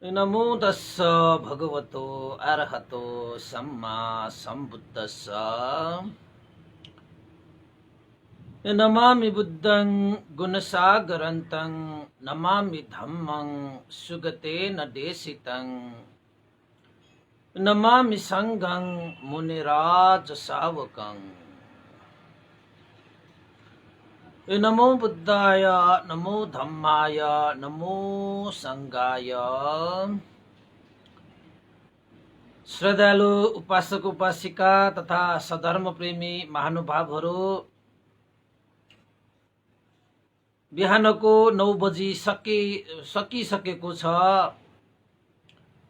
नमो तस्स भगवतो अरहतो सम्मा सम्बुद्धस्स। नमामि बुद्धं गुणसागरन्तं नमामि धम्मं सुगतेन देशितं नमामि संघं मुनिराज सावकं। नमो बुद्धाय नमो धम्माय नमो संघाय। श्रद्धालु उपासक उपासिका तथा सधर्म प्रेमी महानुभावहरू, बिहानको 9 बजी सकिसकेको छ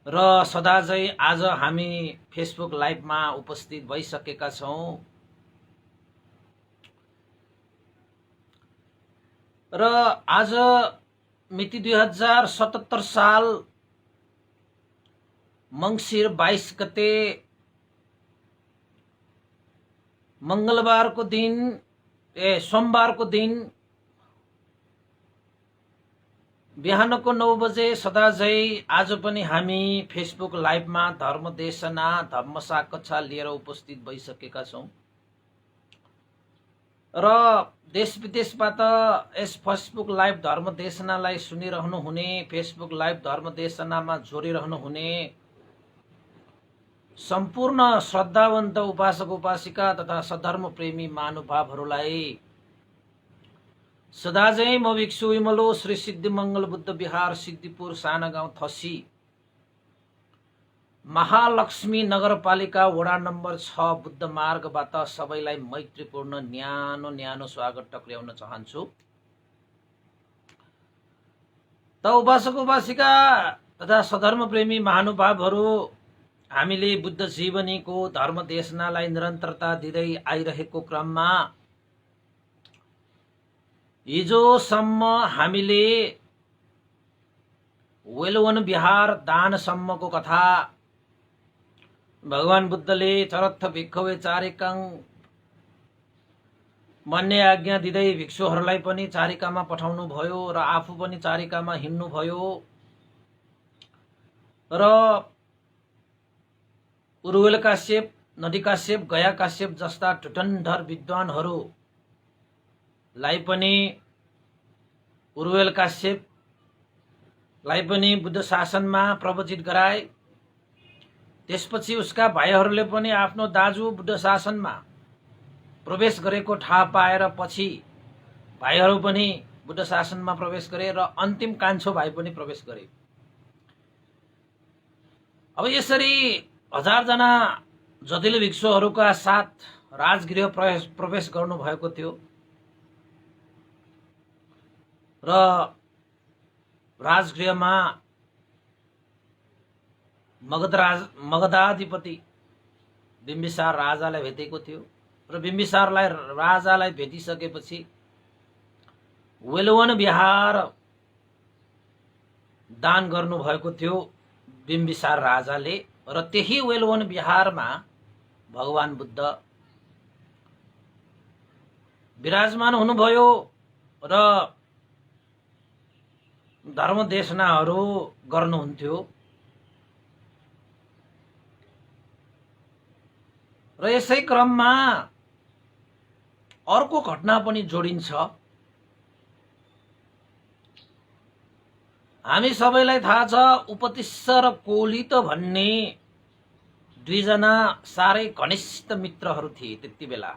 र सदाझै आज हामी फेसबुक लाइभमा उपस्थित भइसकेका छौं र आज मिति 2077 साल मंसिर 22 गते मंगलबारको दिन सोमबारको दिन बिहानको 9 बजे सदाझै आज पनि हामी फेसबुक लाइभमा धर्म देशना धर्म साकच्छा लिएर उपस्थित भइसकेका छौं र देश विदेशबाट यस फेसबुक लाइभ धर्म देशनालाई सुनिरहनु हुने, फेसबुक लाइभ धर्म देशनामा जोडिरहनु हुने सम्पूर्ण श्रद्धावन्त उपासक उपासिका तथा सधर्म प्रेमी महानुभावहरूलाई सदाझै म भिक्षु विमलो श्री सिद्धिमंगल बुद्ध विहार सिद्धिपुर साना गाउँ थसी महालक्ष्मी नगरपालिका वडा नम्बर 6 बुद्ध मार्गबाट सबैलाई मैत्रीपूर्ण न्यानो स्वागत टक्र्याउन चाहन्छु। त उपासक उपासिका तथा सधर्म प्रेमी महानुभावहरू, हामीले बुद्ध जीवनीको धर्म देशनालाई निरन्तरता दिँदै आइरहेको क्रममा हिजोसम्म हामीले वेलवन विहार दानसम्मको कथा, भगवान बुद्धले चरत्थ भिक्खवे चारिकाङ भन्ने आज्ञा दिँदै भिक्षुहरूलाई पनि चारिकामा पठाउनु भयो र आफू पनि चारिकामा हिँड्नु भयो र उरुवेल काश्यप, नदी काश्यप, गया काश्यप जस्ता टुटन्डर विद्वानहरूलाई पनि, उरुवेल काश्यपलाई पनि बुद्ध शासनमा प्रवचित गराए। त्यसपछि उसका भाइहरूले पनि आफ्नो दाजु बुद्ध शासनमा प्रवेश गरेको थाहा पाएर पछि भाइहरू पनि बुद्ध शासनमा प्रवेश गरे र अन्तिम कान्छो भाइ पनि प्रवेश गरे। अब यसरी 1000 जना जटिल भिक्षुहरूका साथ राजगृह प्रवेश गर्नु भएको थियो र राजगृहमा मगधाधिपति बिम्बिसार राजालाई भेटेको थियो र बिम्बिसारलाई राजालाई भेटिसकेपछि वेलवन विहार दान गर्नु भएको थियो बिम्बिसार राजाले र त्यही वेलवन विहारमा भगवान बुद्ध विराजमान हुनुभयो र धर्म देशनाहरू गर्नुहुन्थ्यो। र यसै क्रममा अर्को घटना पनि जोडिन्छ। हामी सबैलाई थाहा छ उपतिस्स र कोलित भन्ने दुईजना साह्रै घनिष्ठ मित्रहरू थिए। त्यति बेला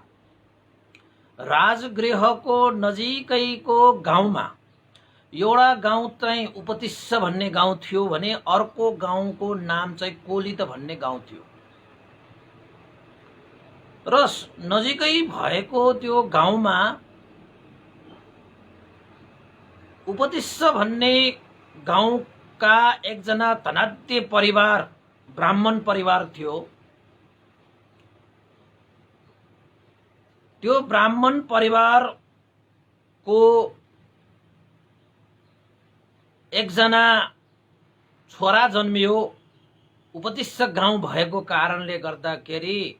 राजगृहको नजिकैको गाउँमा एउटा गाउँ चाहिँ उपतिस्स भन्ने गाउँ थियो भने अर्को गाउँको नाम चाहिँ कोलित भन्ने गाउँ थियो र नजिकै भएको त्यो गाउँमा उपतिस्स भन्ने गाउँका एकजना धनाढ्य परिवार, ब्राह्मण परिवार थियो। त्यो ब्राह्मण परिवारको एकजना छोरा जन्मियो। उपतिस्स गाउँ भएको कारणले गर्दाखेरि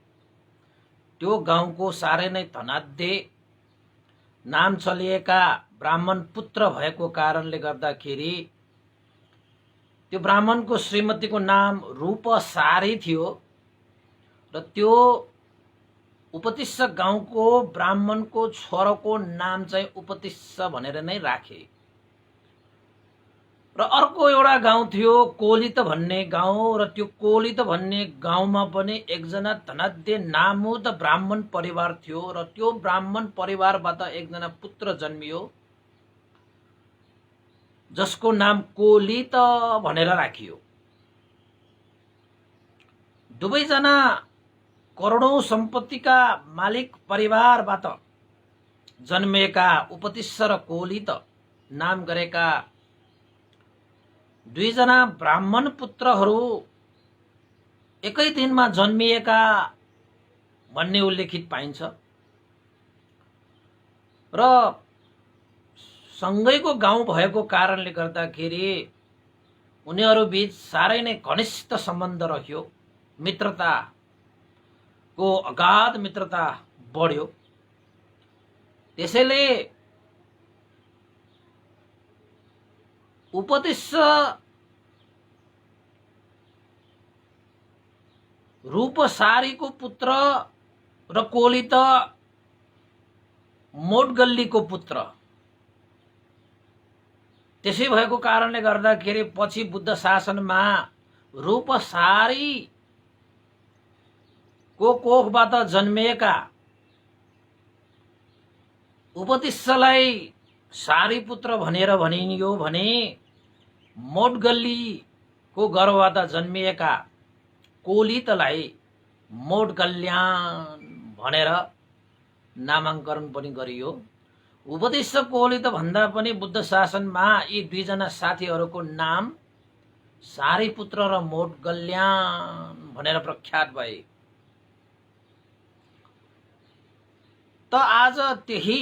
त्यो गाउँको साह्रै नै धनाढ्य नाम चलिएका ब्राह्मण पुत्र भएको कारणले गर्दाखेरि त्यो ब्राह्मणको श्रीमतीको नाम रूपसारी थियो र त्यो उपतिस्स गाउँको ब्राह्मणको छोरोको नाम चाहिँ उपतिस्स भनेर नै राखे। र अर्को एउटा गाउँ थियो कोलित भन्ने गाउँ, र त्यो कोलित भन्ने गाउँमा पनि एकजना धनाढ्य नामुद ब्राह्मण परिवार थियो र त्यो ब्राह्मण परिवारबाट एकजना पुत्र जन्मियो जसको नाम कोलित भनेर राखियो। दुवैजना करोडौं सम्पत्तिका मालिक परिवारबाट जन्मिएका उपतिस्स र कोलित नाम गरेका दुईजना ब्राह्मण पुत्रहरू एकै दिनमा जन्मिएका भन्ने उल्लेखित पाइन्छ र सँगैको गाउँ भएको कारणले गर्दाखेरि उनीहरू बीच साह्रै नै घनिष्ठ सम्बन्ध रह्यो, मित्रताको अगाध मित्रता बढ्यो। त्यसैले उपतिस्स रूपसारीको पुत्र र कोलित मोडगल्लीको पुत्र। त्यसै भएको कारणले गर्दाखेरि पछि बुद्ध शासनमा रूपसारीको कोखबाट जन्मिएका उपतिस्सलाई सारी पुत्र भनेर भनियो भने मोडगल्लीको गर्भबाट जन्मिएका कोलितलाई मोडगल्यान भनेर नामाङ्करण पनि गरियो। उपतिस्स कोलित भन्दा पनि बुद्ध शासनमा यी दुईजना साथीहरूको नाम सारीपुत्र र मोडगल्यान भनेर प्रख्यात भए। त आज त्यही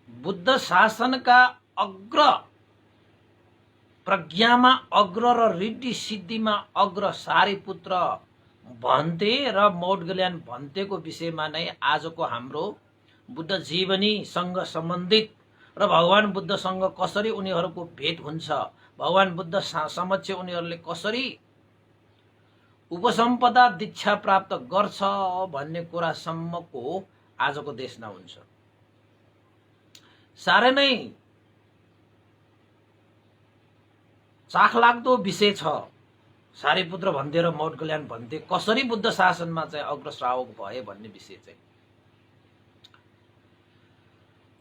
बुद्ध शासनका अग्र, प्रज्ञामा अग्र र रिद्धि सिद्धिमा अग्र सारीपुत्र भन्ते र मोडगल्यान भन्तेको विषयमा नै आजको हाम्रो बुद्ध जीवनीसँग सम्बन्धित र भगवान बुद्धसँग कसरी उनीहरूको भेट हुन्छ, भगवान बुद्ध समक्ष उनीहरूले कसरी उपसम्पदा दीक्षा प्राप्त गर्छ भन्ने कुरासम्मको आजको देशना हुन्छ। साह्रै नै चाखलाग्दो विषय छ सारीपुत्र भन्थे र मोडगल्यान भन्थे कसरी बुद्ध शासनमा चाहिँ अग्रश्रावक भए भन्ने विषय चाहिँ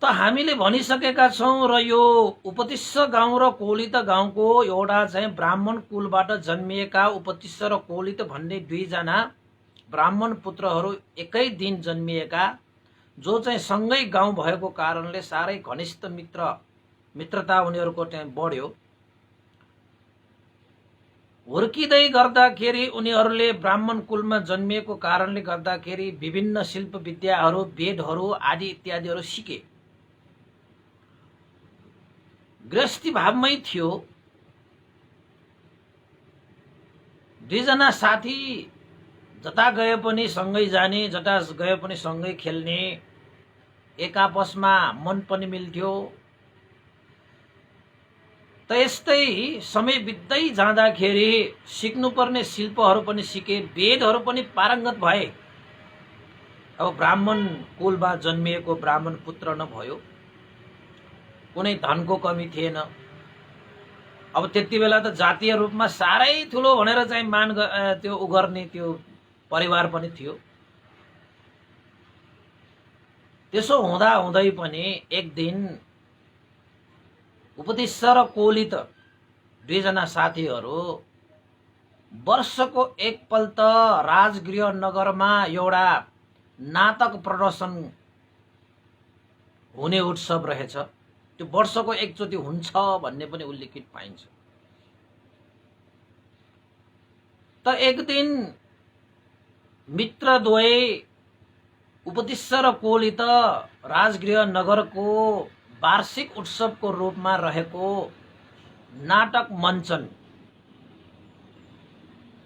त हामीले भनिसकेका छौं। र यो उपतिस्स गाउँ र कोलित गाउँको एउटा चाहिँ ब्राह्मण कुलबाट जन्मिएका उपतिस्स र कोलित भन्ने दुईजना ब्राह्मण पुत्रहरू एकै दिन जन्मिएका, जो चाहिँ सँगै गाउँ भएको कारणले साह्रै घनिष्ठ मित्रता उनीहरूको चाहिँ बढ्यो। हुर्किँदै गर्दाखेरि उनीहरूले ब्राह्मण कुलमा जन्मिएको कारणले गर्दाखेरि विभिन्न शिल्प विद्याहरू, वेदहरू आदि इत्यादिहरू सिके। गृहस्थी भावमै थियो। दुईजना साथी जता गए पनि सँगै जाने, जता गए पनि सँगै खेल्ने, एक आपसमा मन पनि मिल्थ्यो। त यस्तै समय बित्दै जाँदाखेरि सिक्नुपर्ने शिल्पहरू पनि सिके, वेदहरू पनि पारङ्गत भए। अब ब्राह्मण कुलमा जन्मिएको ब्राह्मण पुत्र नभयो, कुनै धनको कमी थिएन। अब त्यति बेला त जातीय रूपमा साह्रै ठुलो भनेर चाहिँ त्यो उगर्ने त्यो परिवार पनि थियो। त्यसो हुँदा हुँदै पनि एक दिन उपतिस्स र कोलित दुईजना साथीहरू वर्षको एकपल्ट राजगृह नगरमा एउटा नाटक प्रदर्शन हुने उत्सव रहेछ। त्यो वर्षको एकचोटि हुन्छ भन्ने पनि उल्लेखित पाइन्छ। त एक दिन मित्रद्वय उपतिस्स र कोलित राजगृह नगरको वार्षिक उत्सवको रूपमा रहेको नाटक मञ्चन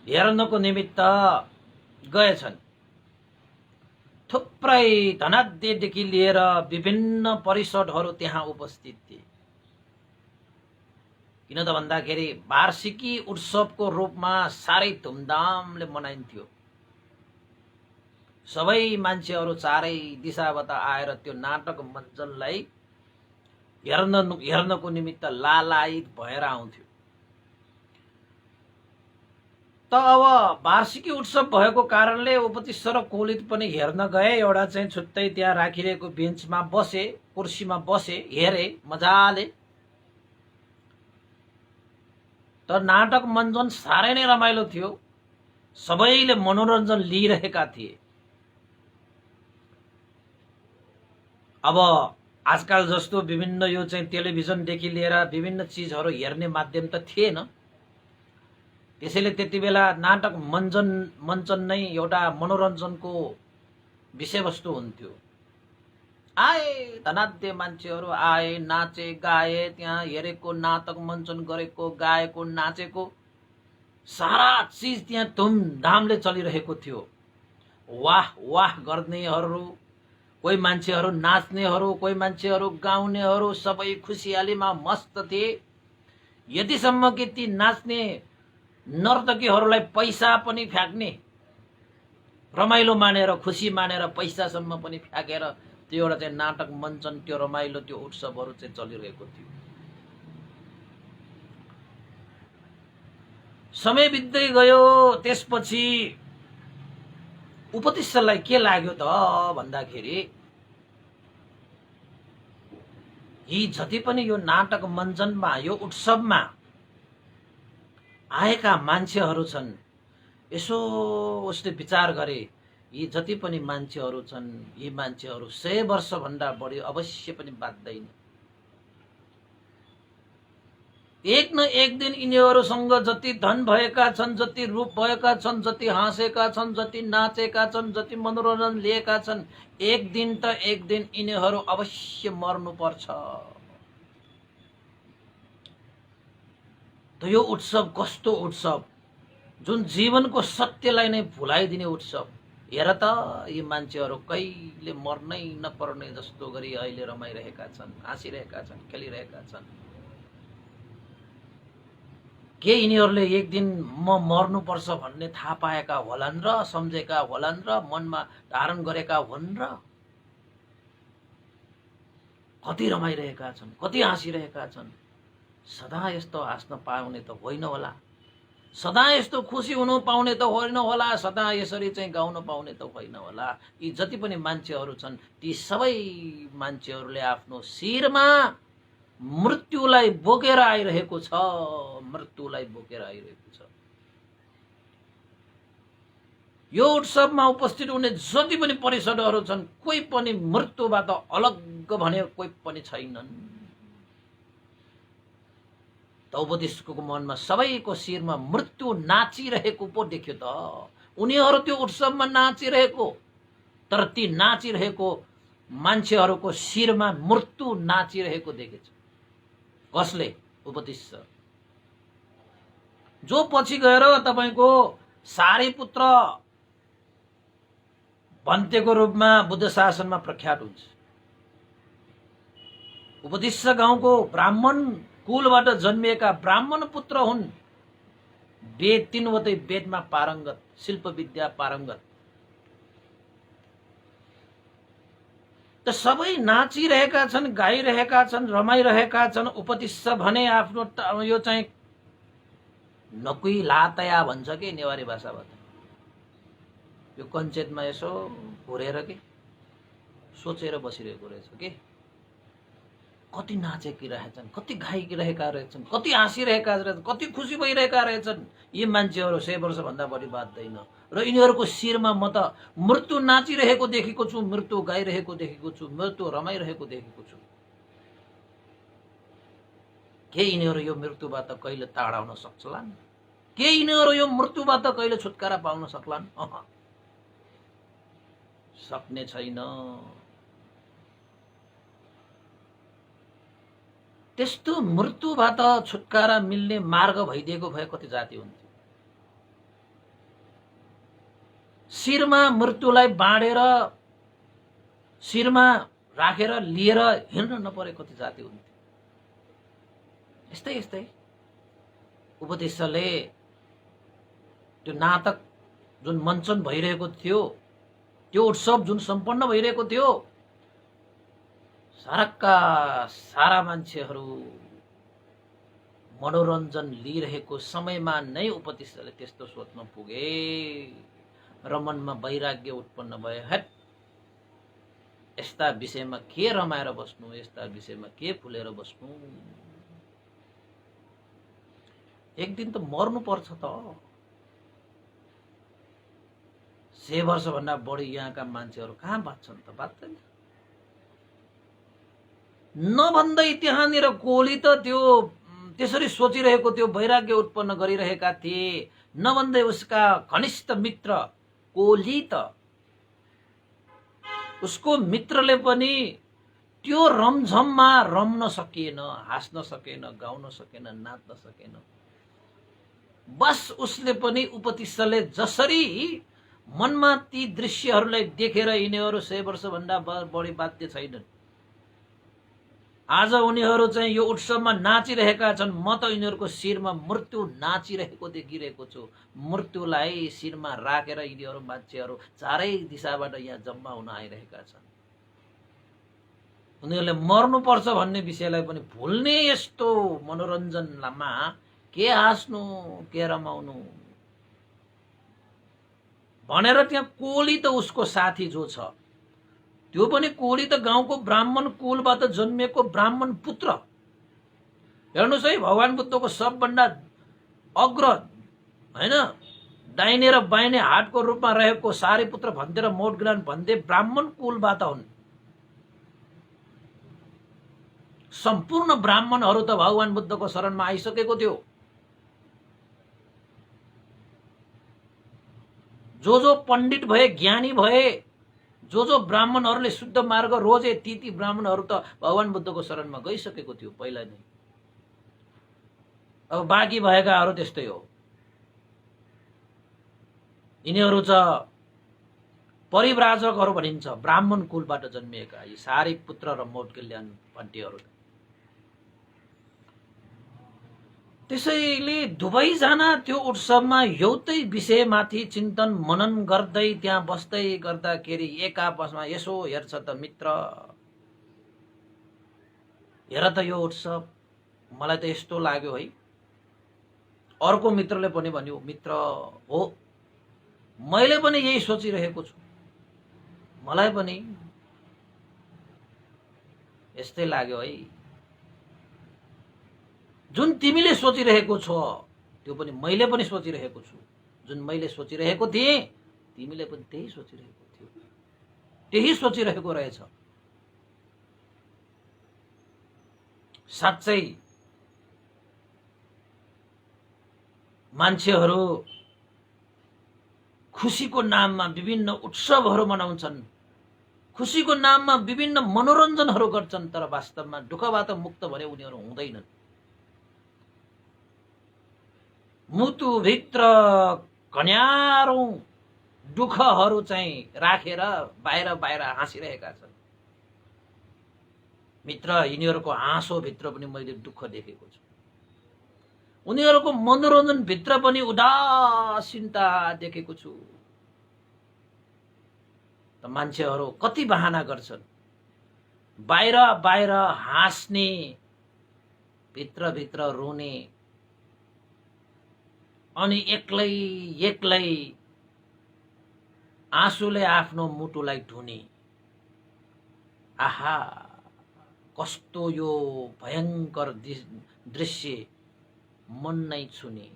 हेर्नको निमित्त गएछन्। थुप्रै धनाढ्यदेखि लिएर विभिन्न परिषदहरू त्यहाँ उपस्थित थिए। किन त भन्दाखेरि वार्षिकी उत्सवको रूपमा साह्रै धुमधामले मनाइन्थ्यो। सबै मान्छेहरू चारै दिशाबाट आएर त्यो नाटक मञ्चनलाई हेर्नको निमित्त लालायित भएर आउँथ्यो। त अब वार्षिकी उत्सव भएको कारणले उपतिश्र र कोलित पनि हेर्न गए। एउटा चाहिँ छुट्टै त्यहाँ राखिरहेको बेन्चमा बसे, कुर्सीमा बसे, हेरे मजाले। त नाटक मञ्चन साह्रै नै रमाइलो थियो। सबैले मनोरञ्जन लिइरहेका थिए। अब आजकल जस्तो विभिन्न यो चाहिँ टेलिभिजनदेखि लिएर विभिन्न चिजहरू हेर्ने माध्यम त थिएन। त्यसैले त्यति बेला नाटक मञ्चन नै एउटा मनोरञ्जनको विषयवस्तु हुन्थ्यो। आए धनाध्य मान्छेहरू आए, नाचे, गाए, त्यहाँ हेरेको, नाटक मञ्चन गरेको, गाएको, नाचेको सारा चिज त्यहाँ धुमधामले चलिरहेको थियो। वाह वाह गर्नेहरू, कोही मान्छेहरू नाच्नेहरू, कोही मान्छेहरू गाउनेहरू, सबै खुसियालीमा मस्त थिए। यतिसम्म कि ती नाच्ने नर्तकीहरूलाई पैसा पनि फ्याँक्ने, रमाइलो मानेर, खुसी मानेर पैसासम्म पनि फ्याँकेर त्यो एउटा चाहिँ नाटक मञ्चन, त्यो रमाइलो, त्यो उत्सवहरू चाहिँ चलिरहेको थियो। समय बित्दै गयो। त्यसपछि उपतिश्रलाई के लाग्यो त भन्दाखेरि यी जति पनि यो नाटक मञ्चनमा, यो उत्सवमा आएका मान्छेहरू छन्, यसो उसले विचार गरे, यी जति पनि मान्छेहरू छन्, यी मान्छेहरू 100 वर्षभन्दा बढी अवश्य पनि बाँच्दैन। एक न एक दिन यिनीहरूसँग जति धन भएका छन्, जति रूप भएका छन्, जति हाँसेका छन्, जति नाचेका छन्, जति मनोरञ्जन लिएका छन्, एक दिन त एक दिन यिनीहरू अवश्य मर्नुपर्छ। त यो उत्सव कस्तो उत्सव, जुन जीवनको सत्यलाई नै भुलाइदिने उत्सव। हेर त यी मान्छेहरू कहिले मर्नै नपर्ने जस्तो गरी अहिले रमाइरहेका छन्, हाँसिरहेका छन्, खेलिरहेका छन्। के यिनीहरूले एक दिन म मर्नुपर्छ भन्ने थाहा पाएका होलान् र, सम्झेका होलान् र, मनमा धारण गरेका हुन् र? कति रमाइरहेका छन्, कति हाँसिरहेका छन्। सदा यस्तो हाँस्न पाउने त होइन होला, सदा यस्तो खुसी हुनु पाउने त होइन होला, सदा यसरी चाहिँ गाउन पाउने त होइन होला। यी जति पनि मान्छेहरू छन्, ती सबै मान्छेहरूले आफ्नो शिरमा मृत्युलाई बोकेर आइरहेको छ, मृत्युलाई बोकेर आइरहेको छ। यो उत्सवमा उपस्थित हुने जति पनि परिषदहरू छन्, कोही पनि मृत्युबाट अलग भने कोही पनि छैनन्। उपदेशको मनमा सबैको शिरमा मृत्यु नाचिरहेको पो देख्यो त। उनीहरू त्यो उत्सवमा नाचिरहेको, तर ती नाचिरहेको मान्छेहरूको शिरमा मृत्यु नाचिरहेको देखेछ। कसले? उपदेश। जो पछि गएर तपाईको सारीपुत्र भन्तेको रूपमा बुद्ध शासनमा प्रख्यात हुन्छ। उपदेश गाउँको ब्राह्मण कुलबाट जन्मिएका ब्राह्मण पुत्र हुन्। वेद, तीनवटै वेदमा पारङ्गत, शिल्प विद्या पारङ्गत। त सबै नाचिरहेका छन्, गाइरहेका छन्, रमाइरहेका छन्। उपदेश भने आफ्नो यो चाहिँ नकुई लातया भन्छ कि नेवारी भाषाबाट। यो कञ्चेतमा यसो घुरेर के सोचेर बसिरहेको रहेछ के। कति नाचेकी रहेछन्, कति गाएकी रहेका रहेछन्, कति हाँसिरहेका रहेछन्, कति खुसी भइरहेका रहेछन्। यी मान्छेहरू 100 वर्षभन्दा बढी बाँच्दैन। र यिनीहरूको शिरमा म त मृत्यु नाचिरहेको देखेको छु, मृत्यु गाइरहेको देखेको छु, मृत्यु रमाइरहेको देखेको छु। के यिनीहरू यो मृत्युबाट कहिले टाढाउन सक्छलान्? के यिनीहरू यो मृत्युबाट कहिले छुटकारा पाउन सक्लान्? सक्ने छैन। त्यस्तो मृत्युबाट छुटकारा मिल्ने मार्ग भइदिएको भए कति जाति हुन्थ्यो। शिरमा मृत्युलाई बाँडेर, शिरमा राखेर लिएर हिँड्न नपरे कति जाति हुन्थ्यो। यस्तै यस्तै उपदेशले त्यो नाटक जुन मञ्चन भइरहेको थियो, त्यो उत्सव जुन सम्पन्न भइरहेको थियो, साराका सारा मान्छेहरू मनोरञ्जन लिइरहेको समयमा नै उपदेशले त्यस्तो सोच्न पुगे र मनमा वैराग्य उत्पन्न भयो। हेट, यस्ता विषयमा के रमाएर बस्नु, यस्ता विषयमा के फुलेर बस्नु, एक दिन त मर्नु पर्छ त। 100 वर्षभन्दा बढी यहाँका मान्छेहरू कहाँ बाँच्छन् त? बाँच्दैन। नभन्दै त्यहाँनिर कोली त त्यो त्यसरी सोचिरहेको थियो, वैराग्य उत्पन्न गरिरहेका थिए। नभन्दै उसका घनिष्ठ मित्र कोली त, उसको मित्रले पनि त्यो रमझममा रम्न सकिएन, हाँस्न सकेन, गाउन सकेन, नाच्न सकेन। बस उसले पनि उपतिष्ठले जसरी मनमा ती दृश्यहरूलाई देखेर यिनीहरू 100 वर्षभन्दा बढी बाध्य छैनन्, आज उनीहरू चाहिँ यो उत्सवमा नाचिरहेका छन्, म त यिनीहरूको शिरमा मृत्यु नाचिरहेको देखिरहेको छु। मृत्युलाई शिरमा राखेर यिनीहरू मान्छेहरू चारै दिशाबाट यहाँ जम्मा हुन आइरहेका छन्। उनीहरूले मर्नुपर्छ भन्ने विषयलाई पनि भुल्ने यस्तो मनोरञ्जनमा के हाँस्नु, के रमाउनु भनेर त्यहाँ कोली त उसको साथी जो छ, त्यो पनि कोली त गाउँको ब्राह्मण कुलबाट जन्मिएको ब्राह्मण पुत्र। हेर्नुहोस् है, भगवान बुद्धको सबभन्दा अग्र हैन, दाहिने र बाहिने हातको रूपमा रहेको सारीपुत्र भन्दै र मोटग्रान भन्दै ब्राह्मण कुलबाट हुन्। सम्पूर्ण ब्राह्मणहरू त भगवान बुद्धको शरणमा आइसकेको थियो। जो पण्डित भए, ज्ञानी भए, जो ब्राह्मणहरूले शुद्ध मार्ग रोजे, ती ब्राह्मणहरू त भगवान बुद्धको शरणमा गइसकेको थियो पहिला नै। अब बाँकी भएकाहरू त्यस्तै हो। यिनीहरू चाहिँ परिव्राजकहरू भनिन्छ, ब्राह्मण कुलबाट जन्मिएका यी सारीपुत्र र मोटकल्याण भन्टीहरू। त्यसैले दुवैजना त्यो उत्सवमा एउटै विषयमाथि चिन्तन मनन गर्दै त्यहाँ बस्दै गर्दाखेरि एक आपसमा यसो हेर्छ त मित्र, हेर त यो उत्सव, मलाई त यस्तो लाग्यो है। अर्को मित्रले पनि भन्यो, मित्र हो, मैले पनि यही सोचिरहेको छु, मलाई पनि यस्तै लाग्यो है। जुन तिमीले सोचिरहेको छौ त्यो पनि मैले पनि सोचिरहेको छु, जुन मैले सोचिरहेको थिएँ तिमीले पनि त्यही सोचिरहेको थियो, त्यही सोचिरहेको रहेछ। साँच्चै मान्छेहरू खुसीको नाममा विभिन्न उत्सवहरू मनाउँछन्, खुसीको नाममा विभिन्न मनोरञ्जनहरू गर्छन्, तर वास्तवमा दुःखबाट मुक्त भने उनीहरू हुँदैनन्। मुटुभित्र घन्यारौं दुःखहरू चाहिँ राखेर बाहिर बाहिर हाँसिरहेका छन्। मित्र, यिनीहरूको हाँसोभित्र पनि मैले दुःख देखेको छु, उनीहरूको मनोरञ्जन भित्र पनि उदासीनता देखेको छु। त मान्छेहरू कति बहाना गर्छन्, बाहिर बाहिर हाँस्ने, भित्र भित्र रुने, अनि एक्लै एक्लै आँसुले आफ्नो मुटुलाई धुने। आहा, कस्तो यो भयंकर दृश्य, मन नै छुने।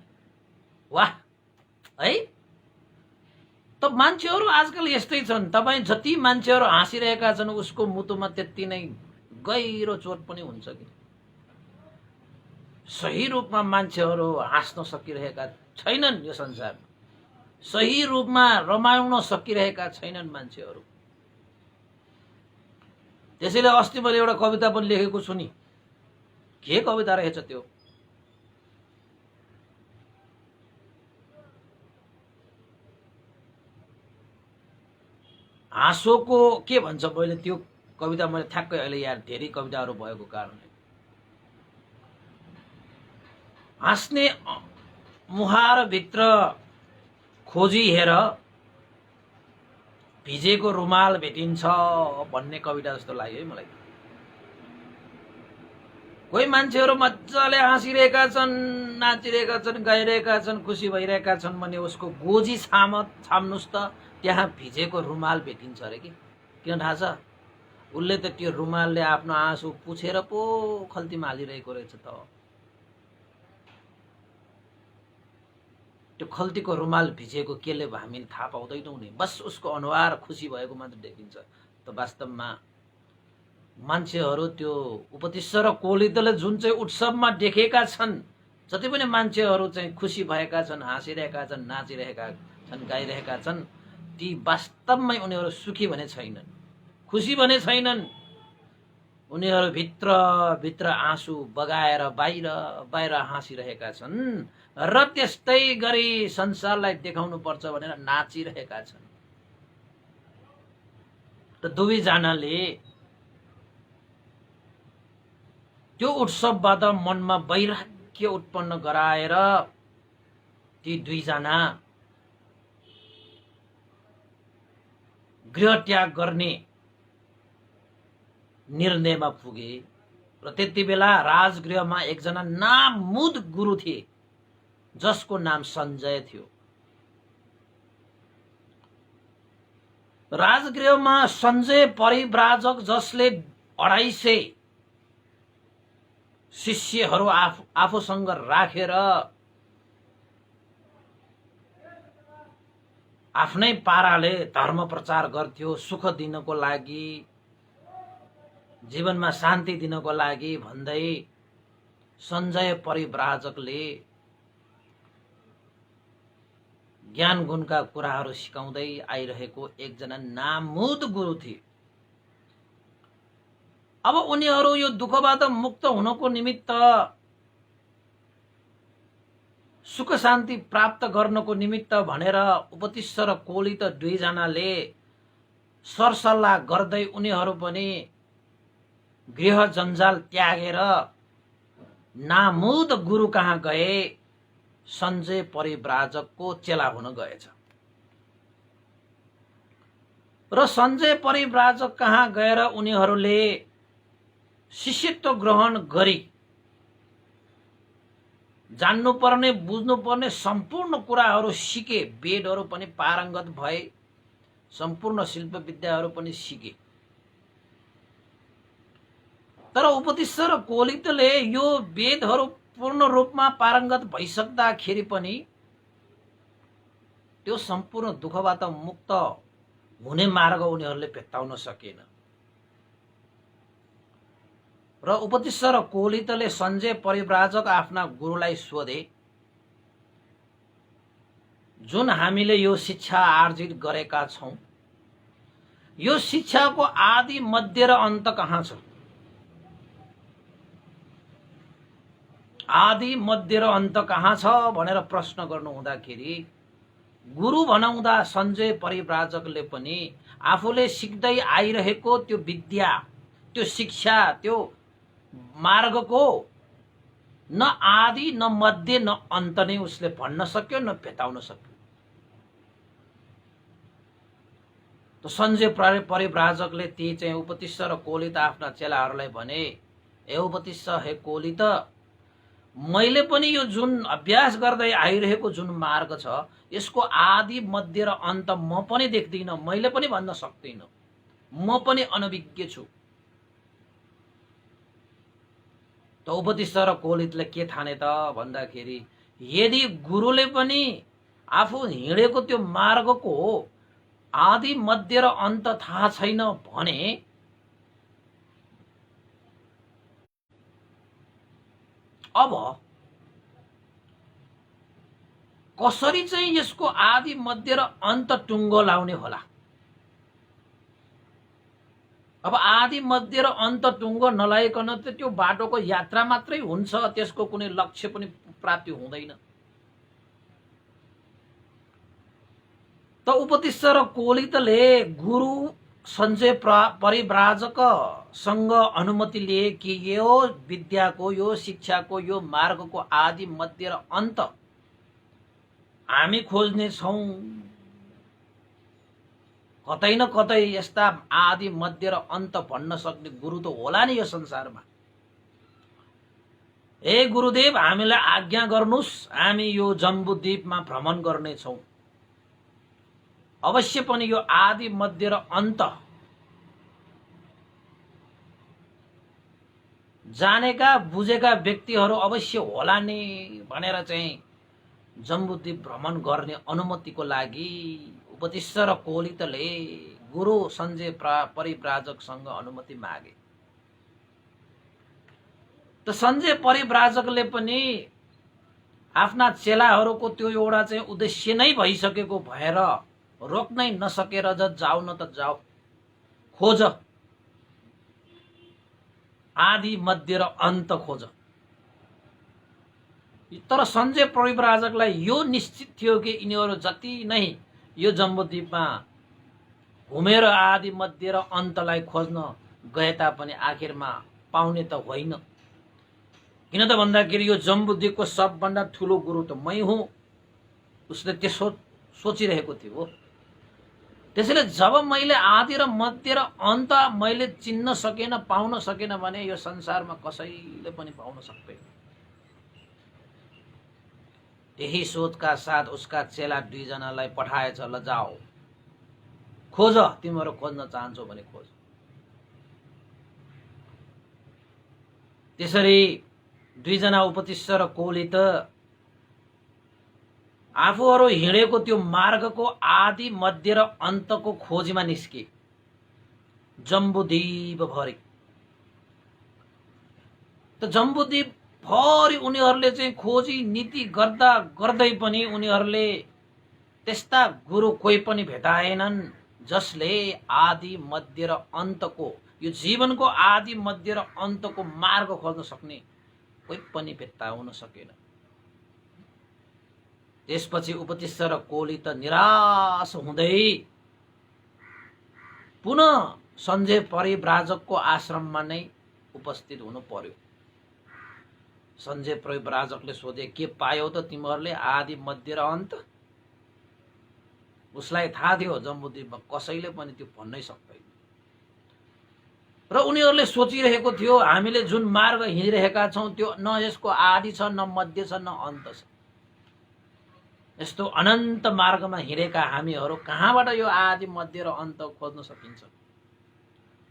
वाह है। त मान्छेहरू आजकल यस्तै छन्। तपाईं जति मान्छेहरू हाँसिरहेका छन् उसको मुटुमा त्यति नै गहिरो चोट पनि हुन्छ कि। सही रूपमा मान्छेहरू हाँस्न सकिरहेका छैनन् यो संसारमा, सही रूपमा रमाउन सकिरहेका छैनन् मान्छेहरू। त्यसैले अस्ति मैले एउटा कविता पनि लेखेको छु नि, के कविता रहेछ त्यो? हाँसोको के भन्छ मैले त्यो कविता मैले ठ्याक्कै अहिले यार धेरै कविताहरू भएको कारणले। हाँस्ने मुहार भित्र खोजी हेर भिजेको रुमाल भेटिन्छ भन्ने कविता जस्तो लाग्यो है मलाई। कोही मान्छेहरू मजाले हाँसिरहेका छन्, नाचिरहेका छन्, गाइरहेका छन्, खुसी भइरहेका छन् भने उसको गोजी छाम्नुस् त त्यहाँ भिजेको रुमाल भेटिन्छ अरे। किन थाहा छ? उसले त त्यो रुमालले आफ्नो आँसु पुछेर पो खल्तीमा हालिरहेको रहेछ त। त्यो खल्तीको रुमाल भिजेको केले हामीले थाहा पाउँदैनौँ नि, बस उसको अनुहार खुसी भएको मात्र देखिन्छ। त वास्तवमा मान्छेहरू त्यो उपतिश्य र कोलितले जुन चाहिँ उत्सवमा देखेका छन्, जति पनि मान्छेहरू चाहिँ खुसी भएका छन्, हाँसिरहेका छन्, नाचिरहेका छन्, गाइरहेका छन्, ती वास्तवमै उनीहरू सुखी भने छैनन्, खुसी भने छैनन्। उनीहरू भित्र भित्र आँसु बगाएर बाहिर बाहिर हाँसिरहेका छन् र त्यस्तै गरी संसारलाई देखाउनु पर्छ भनेर नाचिरहेका छन्। त दुवैजनाले त्यो उत्सवबाट मनमा वैराग्य उत्पन्न गराएर ती दुईजना गृह त्याग गर्ने निर्णयमा पुगे। र त्यति बेला राजगृहमा एकजना नामुद गुरु थिए जसको नाम सञ्जय थियो। राजगृहमा सञ्जय परिव्राजक जसले 250 शिष्यहरू आफूसँग राखेर आफ्नै पाराले धर्म प्रचार गर्थ्यो, सुख दिनको लागि, जीवनमा शान्ति दिनको लागि भन्दै सञ्जय परिव्राजकले ज्ञान गुणका कुराहरू सिकाउँदै आइरहेको एकजना नामुद गुरु थिए। अब उनीहरू यो दुःखबाट मुक्त हुनको निमित्त, सुख शान्ति प्राप्त गर्नको निमित्त भनेर उपतिश्य र कोलित दुईजनाले सरसल्लाह गर्दै उनीहरू पनि गृह जन्जाल त्यागेर नामुद गुरु कहाँ गए, सञ्जय परिव्राजकको चेला हुन गएछ। र सञ्जय परिव्राजक कहाँ गएर उनीहरूले शिष्यत्व ग्रहण गरी जान्नुपर्ने बुझ्नुपर्ने सम्पूर्ण कुराहरू सिके, वेदहरू पनि पारङ्गत भए, सम्पूर्ण शिल्प विद्याहरू पनि सिके। तर उपतिश्य र कोलितले यो वेदहरू पूर्ण रूपमा पारङ्गत भइसक्दाखेरि पनि त्यो सम्पूर्ण दुःखबाट मुक्त हुने मार्ग उनीहरूले भेट्टाउन सकेन। र उपतिश्य र कोलितले सञ्जय परिव्राजक आफ्ना गुरुलाई सोधे, जुन हामीले यो शिक्षा आर्जित गरेका छौं, यो शिक्षाको आदि मध्य र अन्त कहाँ छ? आदि मध्य र अन्त कहाँ छ भनेर प्रश्न गर्नु हुँदाखेरि गुरु भनाउँदा सञ्जय परिव्राजकले पनि आफूले सिक्दै आइरहेको त्यो विद्या, त्यो शिक्षा, त्यो मार्गको न आदि न मध्य न अन्त नै उसले भन्न सक्यो, न भेटाउन सक्यो। त सञ्जय परिव्राजकले ती चाहिँ उपतिश्य र कोलित आफ्ना चेलाहरूलाई भने, हे उपतिश्य, हे कोलित, मैले पनि यो जुन अभ्यास गर्दै आइरहेको जुन मार्ग छ, यसको आदि मध्य र अन्त म पनि देख्दिन, मैले पनि भन्न सक्दिन, म पनि अनभिज्ञ छु। त उपतिश्य र कोलितले के ठाने त भन्दाखेरि, यदि गुरुले पनि आफू हिँडेको त्यो मार्गको आदि मध्य र अन्त थाहा छैन भने अब कसरी चाहिँ यसको आदि मध्य र अन्त टुङ्गो लाउने होला? अब आदि मध्य र अन्त टुङ्गो नलाइकन त त्यो बाटोको यात्रा मात्रै हुन्छ, त्यसको कुनै लक्ष्य पनि प्राप्ति हुँदैन। त उपतिश्य र कोलितले गुरु सञ्जय परिव्राजकसँग अनुमति लिए कि यो विद्याको, यो शिक्षाको, यो मार्गको आदि मध्य र अन्त हामी खोज्ने छौं। कतै न कतै यस्ता आदि मध्य र अन्त भन्न सक्ने गुरु त होला नि यो संसारमा। हे गुरुदेव, हामीलाई आज्ञा गर्नुस्, हामी यो जम्बुद्वीपमा भ्रमण गर्ने छौं। अवश्य पनि यो आदि मध्य र अन्त जानेका बुझेका व्यक्तिहरू अवश्य होला नि भनेर चाहिँ जम्बुद्वीप भ्रमण गर्ने अनुमतिको लागि उपतिश्र कोलितले गुरु सञ्जय परिव्राजकसँग अनुमति मागे। त सञ्जय परिव्राजकले पनि आफ्ना चेलाहरूको त्यो एउटा चाहिँ उद्देश्य नै भइसकेको भएर रोक्नै नसकेर जाऊ न त जाऊ, खोज, आदि मध्य र अन्त खोज। तर सञ्जय परिव्राजकलाई यो निश्चित थियो कि यिनीहरू जति नै यो जम्बुद्वीपमा घुमेर आदि मध्य र अन्तलाई खोज्न गए तापनि आखिरमा पाउने त होइन। किन त भन्दाखेरि यो जम्बुद्वीपको सबभन्दा ठुलो गुरु त मै हुँ, उसले त्यसो सोचिरहेको थियो। त्यसैले जब मैले आदि र मध्य र अन्त मैले चिन्न सकेन, पाउन सकेन भने यो संसारमा कसैले पनि पाउन सक्दैन। यही सोचका साथ उसका चेला 2 जनालाई पठाएछ, ल जाओ खोज, तिमीहरू खोज्न चाहन्छौ भने खोज। त्यसरी 2 जना उपतिश्र कोलित आफूहरू हिँडेको त्यो मार्गको आदि मध्य र अन्तको खोजीमा निस्के जम्बुद्वीप भरि। त जम्बुद्वीप भरि उनीहरूले चाहिँ खोजी नीति गर्दा गर्दै पनि उनीहरूले त्यस्ता गुरु कोही पनि भेटाएनन् जसले आदि मध्य र अन्तको, यो जीवनको आदि मध्य र अन्तको मार्ग खोज्न सक्ने कोही पनि भेट्टाउन सकेन। त्यसपछि उपतिश्र कोलित निराश हुँदै पुनः सञ्जय परिव्राजकको आश्रममा नै उपस्थित हुनु पर्यो। सञ्जय परिव्राजकले सोधे, के पायौ त तिमीहरूले आदि मध्य र अन्त? उसलाई थाहा थियो जम्बुद्वीपमा कसैले पनि त्यो भन्नै सक्दैन। र उनीहरूले सोचिरहेको थियो हामीले जुन मार्ग हिँडिरहेका छौं त्यो न यसको आदि छ, न मध्य छ, न अन्त छ। यस्तो अनन्त मार्गमा हिँडेका हामीहरू कहाँबाट यो आदि मध्य र अन्त खोज्न सकिन्छ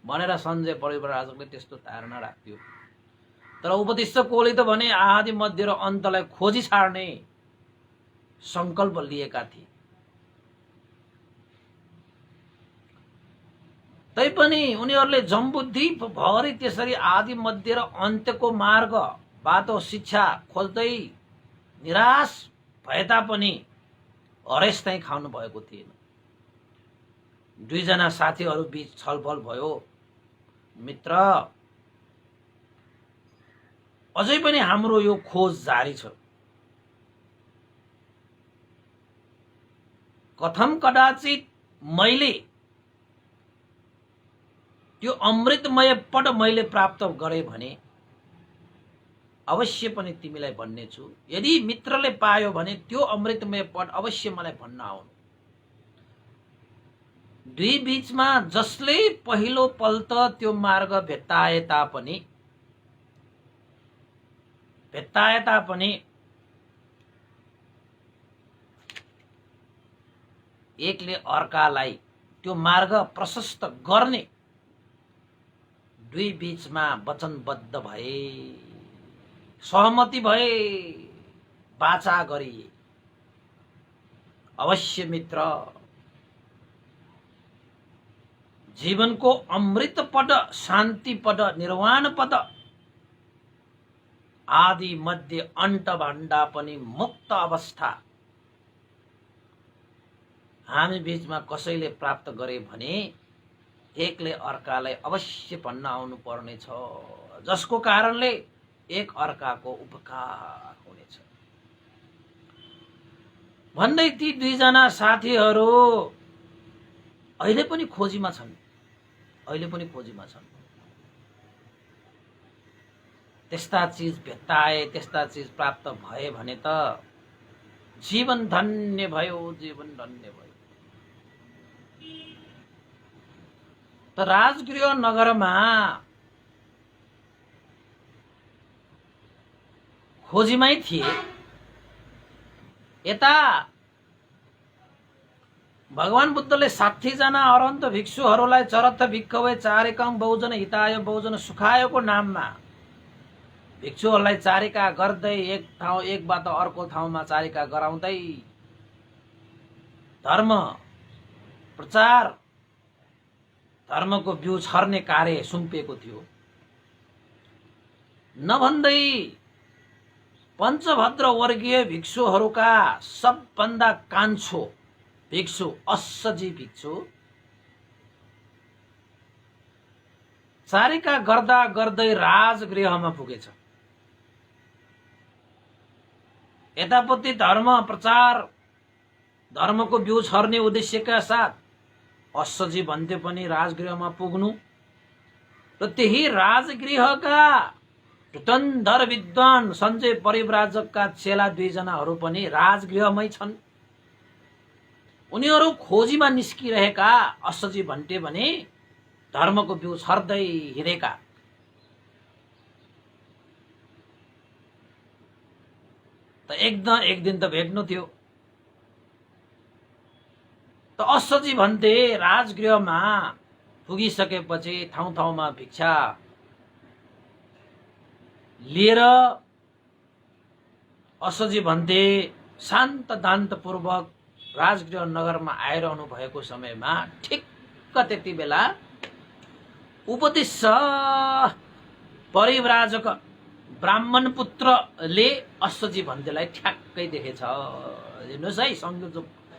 भनेर सञ्जय परिव्राजकले त्यस्तो धारणा राख्थ्यो। तर उपतिश्र कोलित भने आदि मध्य र अन्तलाई खोजी छाड्ने संकल्प लिएका थिए। तैपनि उनीहरूले जम्बुद्वीप भरि त्यसरी आदि मध्य र अन्त्यको मार्ग, बाटो, शिक्षा खोज्दै निराश भए तापनि हरेस चाहिँ खाउनु भएको थिएन। 2 जना साथीहरू बीच छलफल भयो, मित्र अझै पनि हाम्रो यो खोज जारी छ। कथम कदाचित मैले त्यो अमृतमय पद मैले प्राप्त गरे भने अवश्य पनि तिमीलाई भन्ने छु। यदि मित्रले पायो भने त्यो अमृतमय पद अवश्य मलाई भन्न आउनु। 2 बीचमा जसले पहिलो पल्ट त्यो मार्ग भेट्टाए तापनि एकले अर्कालाई त्यो मार्ग प्रशस्त गर्ने 2 बीचमा वचनबद्ध भए, सहमति भए, बाचा गरिए। अवश्य मित्र, जीवनको अमृत पद, शान्ति पद, निर्वाण पद, आदि मध्य अन्त भन्दा पनि मुक्त अवस्था हामी बीचमा कसैले प्राप्त गरे भने एकले अर्कालाई अवश्य भन्न आउनु पर्नेछ, जसको कारणले एक अर्काको उपकार हुनेछ भन्दै ती 2 जना साथीहरू अहिले पनि खोजीमा छन्। त्यस्ता चीज भेट्टाए, त्यस्ता चीज प्राप्त भए भने त जीवन धन्य भयो, जीवन धन्य भयो। त राजगृह नगरमा खोजीमै थिए। यता भगवान बुद्धले 60 जना अरहन्त भिक्षुहरूलाई चरथ भिक्षवे चारिकाङ बहुजन हिताय बहुजन सुखायको नाममा भिक्षुहरूलाई चारिका गर्दै एकबाट अर्को ठाउँमा चारिका गराउँदै धर्म प्रचार, धर्मको बिउ छर्ने कार्य सुम्पिएको थियो। नभन्दै पञ्चभद्र वर्गीय भिक्षुहरूका सबभन्दा कान्छो भिक्षु अस्सजी भिक्षु चारिका गर्दा गर्दै राजगृहमा पुगेछ। यतापट्टि धर्म प्रचार, धर्मको बिउ छर्ने उद्देश्यका साथ अस्सजी भन्थे पनि राजगृहमा पुग्नु र त्यही राजगृहका टुटन्धर विद्वान सञ्जय परिव्राजकका चेला 2 जनाहरू पनि राजगृहमै छन्। उनीहरू खोजीमा निस्किरहेका अस्सजी भन्टे भने धर्मको बिउ छर्दै हिँडेका। त एक दिन त भेट्नु थियो। त अस्सजी भन्थे राजगृहमा पुगिसकेपछि ठाउँ ठाउँमा भिक्षा लिएर अस्सजी भन्थे शान्त दान्तपूर्वक राजगृह नगरमा आइरहनु भएको समयमा ठिक्क त्यति बेला उपतिस्स परिव्राजक ब्राह्मण पुत्रले अस्सजी भन्तेलाई ठ्याक्कै देखेछ। हेर्नुहोस् है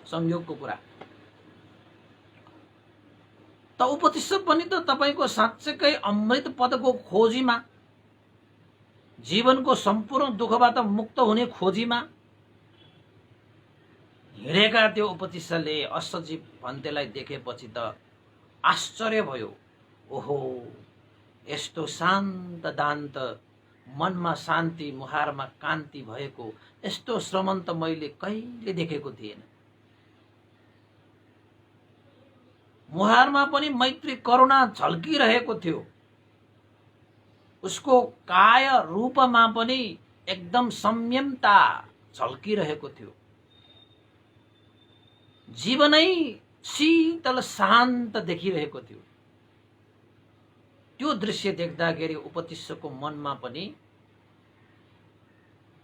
संयोगको कुरा। त उपतिस्स पनि त तपाईको साँच्चैकै अमृत पदको खोजीमा, जीवनको सम्पूर्ण दुःखबाट मुक्त हुने खोजीमा हिँडेका त्यो उपतिस्सले अस्सजी भन्तेलाई देखेपछि त आश्चर्य भयो। ओहो, यस्तो शान्त दान्त, मनमा शान्ति, मुहारमा कान्ति भएको यस्तो श्रमन्त मैले कहिले देखेको थिएन। मुहारमा पनि मैत्री करुणा झल्किरहेको थियो। उसको काय रूपमा पनि एकदम संयमता झल्किरहेको थियो। जीवनै शीतल शान्त देखिरहेको थियो। त्यो दृश्य देख्दाखेरि उपतिस्सको मनमा पनि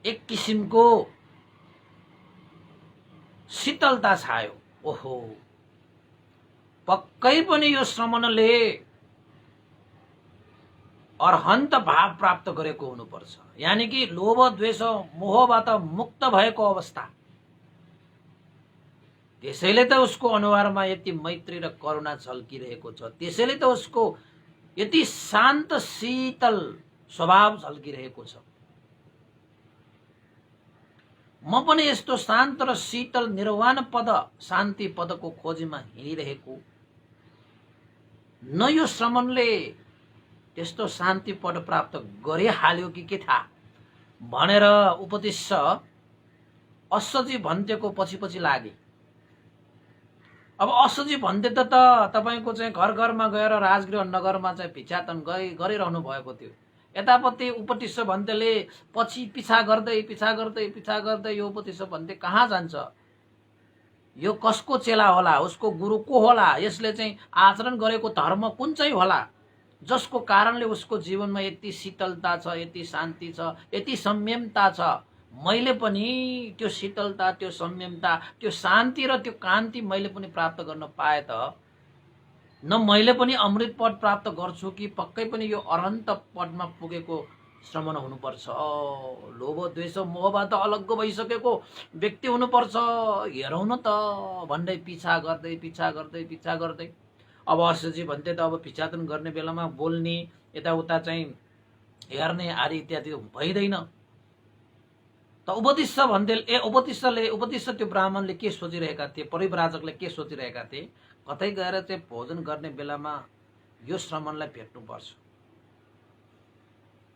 एक किसिमको शीतलता छायो। ओहो, पक्कै पनि यो श्रमणले अरहन्त भाव प्राप्त गरेको हुनुपर्छ। यानी कि लोभ द्वेष मोहबाट मुक्त भएको अवस्था। त्यसैले त उसको अनुहारमा यति मैत्री र करुणा झल्किरहेको छ। त्यसैले त उसको यति शान्त शीतल स्वभाव झल्किरहेको छ। म पनि यस्तो शान्त र शीतल निर्वाण पद, शान्ति पदको खोजीमा हिँडिरहेको, न यो श्रमणले त्यस्तो शान्ति पद प्राप्त गरिहाल्यो कि के थाहा भनेर उपतिस्स अस्सजी भन्तेको पछि पछि लागे। अब अस्सजी भन्ते त तपाईको चाहिँ घर घरमा गएर राजगृह नगरमा चाहिँ भिक्षाटन गरिरहनु भएको थियो। यतापट्टि उपतिस्स भन्तेले पछि पिछा गर्दै यो उपतिस्स भन्ते कहाँ जान्छ, यो कसको चेला होला, उसको गुरु को होला, यसले चाहिँ आचरण गरेको धर्म कुन चाहिँ होला, जसको कारणले उसको जीवनमा यति शीतलता छ, यति शान्ति छ, यति संयमता छ। मैले पनि त्यो शीतलता, त्यो संयमता, त्यो शान्ति र त्यो कान्ति मैले पनि प्राप्त गर्न पाए त न मैले पनि अमृत पद प्राप्त गर्छु कि पक्कै पनि यो अरहन्त पदमा पुगेको श्रमण हुनुपर्छ। लोभ द्वेष मोहबाट अलग्ग भइसकेको व्यक्ति हुनुपर्छ। हेरौँ न त भन्दै पिछा गर्दै अब अस्सजी भन्थे त अब भिक्षाटन गर्ने बेलामा बोल्ने, यताउता चाहिँ हेर्ने आदि इत्यादि भइदैन। त उपतिस्स त्यो ब्राह्मणले के सोचिरहेका थिए, परिव्राजकले के सोचिरहेका थिए, कतै गएर चाहिँ भोजन गर्ने बेलामा यो श्रमणलाई भेट्नुपर्छ।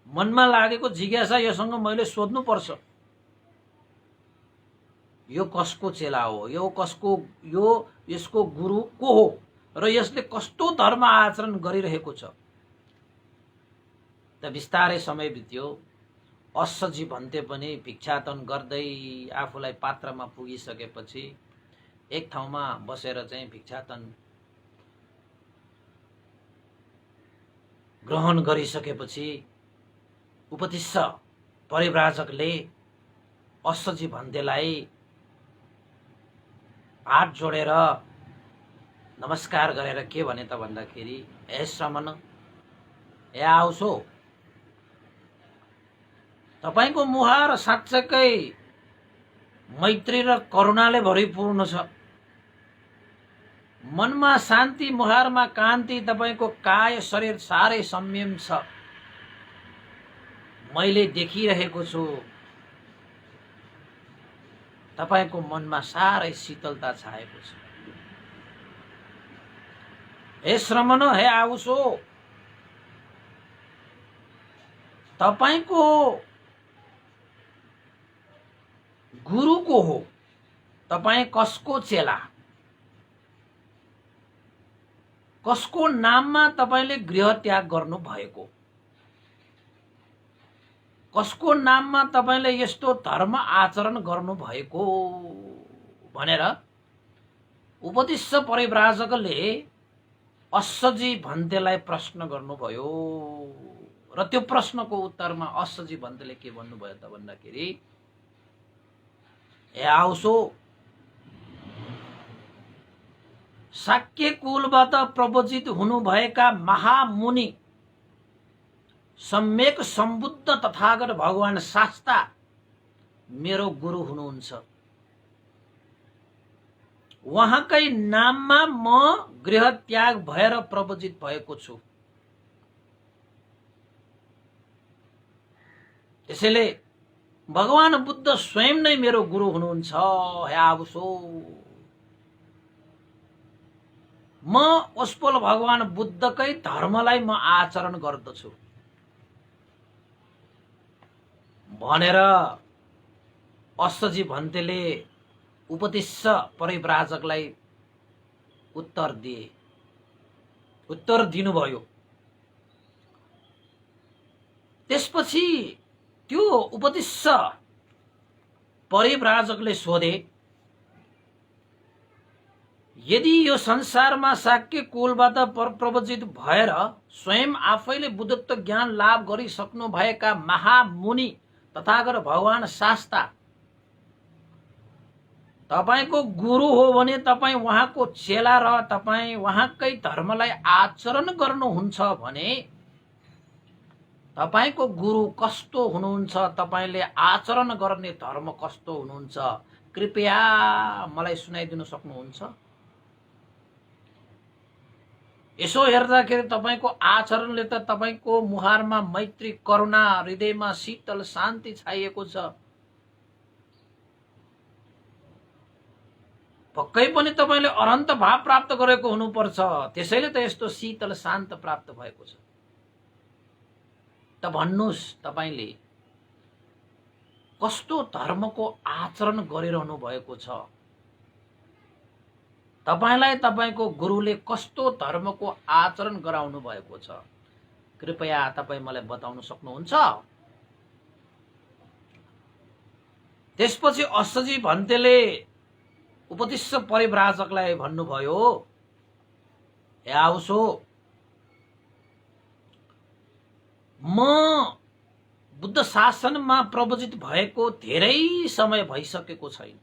मनमा लागेको जिज्ञासा योसँग मैले सोध्नु पर्छ, यो कसको चेला हो, यो यसको गुरु को हो र यसले कस्तो धर्म आचरण गरिरहेको छ। त बिस्तारै समय बित्यो। अश्वजी भन्ते पनि भिक्षाटन गर्दै आफूलाई पात्रमा पुगिसकेपछि एक ठाउँमा बसेर चाहिँ भिक्षाटन ग्रहण गरिसकेपछि उपतिस्स परिव्राजकले अश्वजी भन्तेलाई हात जोडेर नमस्कार गरेर के भने त भन्दाखेरि, हे श्रमण, हे आउसो, तपाईको मुहार साँच्चै मैत्री र करुणाले भरिपूर्ण छ। मनमा शान्ति, मुहारमा कान्ति, तपाईको काय शरीर साह्रै संयम छ। मैले देखिरहेको छु तपाईको मनमा साह्रै शीतलता छाएको छ। हे श्रमण, हे आउसो, तपाईको गुरु को हो, तपाई कसको चेला, कसको नाममा तपाईले गृह त्याग गर्नु भएको, कसको नाममा तपाईले यस्तो धर्म आचरण गर्नु भएको भनेर उपतिस्स परिव्राजकले अश्वजी भन्तेलाई प्रश्न गर्नुभयो। र त्यो प्रश्नको उत्तरमा अश्वजी भन्तेले के भन्नुभयो त भन्दाखेरि, हे आउसो, शाक्य कुलबाट प्रवजित हुनुभएका महामुनि सम्यक सम्बुद्ध तथागत भगवान शास्ता मेरो गुरु हुनुहुन्छ। उहाँकै नाममा म गृह त्याग भएर प्रवजित भएको छु। त्यसैले भगवान बुद्ध स्वयं नै मेरो गुरु हुनुहुन्छ। हे आउसो, म ओस्पोल भगवान बुद्धकै धर्मलाई म आचरण गर्दछु भनेर अश्वजी भन्तेले उपतिस्स परिव्राजकलाई उत्तर दिनुभयो। त्यसपछि त्यो उपतिस्स परिव्राजकले सोधे, यदि यो संसारमा शाक्य कुलबाट प्रवजित भएर स्वयं आफैले बुद्धत्व ज्ञान लाभ गरिसक्नु भएका महामुनि तथागत भगवान शास्ता तपाईको गुरु हो भने तपाईं उहाँको चेला र तपाईं उहाँकै धर्मलाई आचरण गर्नुहुन्छ भने तपाईको गुरु कस्तो हुनुहुन्छ, तपाईले आचरण गर्ने धर्म कस्तो हुनुहुन्छ, कृपया मलाई सुनाइदिन सक्नुहुन्छ? यसो हेर्दाखेरि तपाईको आचरणले त तपाईको मुहारमा मैत्री, करुणा, हृदयमा शीतल शान्ति छाइएको छ। पक्कै पनि तपाईले अनन्त भाव प्राप्त गरेको हुनुपर्छ, त्यसैले त यस्तो शीतल शान्त प्राप्त भएको छ। त भन्नुस् तपाईले कस्तो धर्मको आचरण गरिरहनु भएको छ, तपाईलाई तपाईको गुरुले कस्तो धर्मको आचरण गराउनु भएको छ, कृपया तपाई मलाई बताउन सक्नुहुन्छ? त्यसपछि अश्वजी भन्तेले उपतिस्स परिव्राजकलाई भन्नुभयो, हे आउसो, म बुद्ध शासनमा प्रवजित भएको धेरै समय भइसकेको छैन।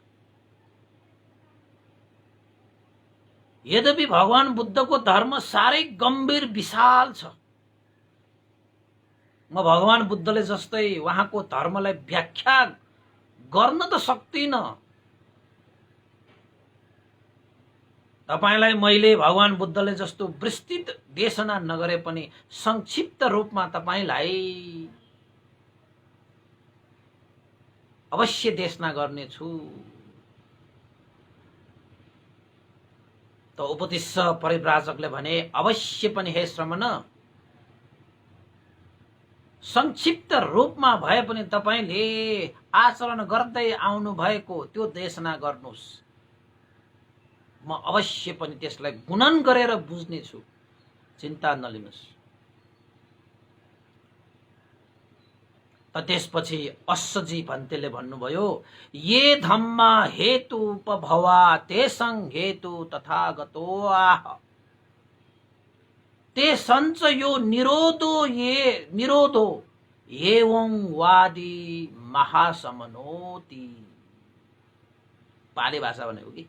यद्यपि भगवान बुद्धको धर्म साह्रै गम्भीर विशाल छ। म भगवान बुद्धले जस्तै उहाँको धर्मलाई व्याख्या गर्न त सक्दिन। तपाईलाई मैले भगवान बुद्धले जस्तो विस्तृत देशना नगरे पनि संक्षिप्त रूपमा तपाईलाई अवश्य देशना गर्नेछु। त उपतिस्स परिव्राजकले भने, अवश्य पनि हे श्रमण, संक्षिप्त रूपमा भए पनि तपाईले आचरण गर्दै आउनु भएको त्यो देशना गर्नुस्। म अवश्य पनि त्यसलाई गुणन गरेर बुझ्नेछु, चिन्ता नलिनुस्। त्यसपछि अश्वजी भन्तेले भन्नुभयो, ये धम्मा हेतु उपभवा तेसं हेतु तथागतो आह। ते संच यो निरोधो एवं वादी महासमनोति। पाली भाषा भनेको कि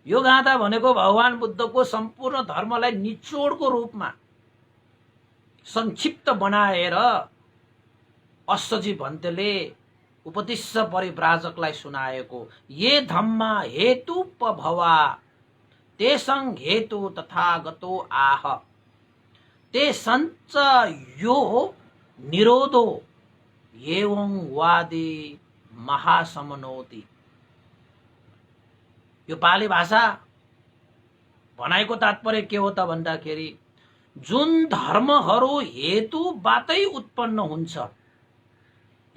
यो गाथा भनेको भगवान बुद्धको सम्पूर्ण धर्मलाई निचोडको रूपमा संक्षिप्त बनाएर अश्वजी भन्तेले उपदिश परिव्राजकलाई सुनाएको। ये धम्मा हेतुपभवा तेसं हेतु तथागतो आह। ते संच यो निरोधो एवं वादी महासमनोति। यो पाली भाषा भनाइको तात्पर्य के हो त भन्दाखेरि, जुन धर्महरू हेतुबाटै उत्पन्न हुन्छ,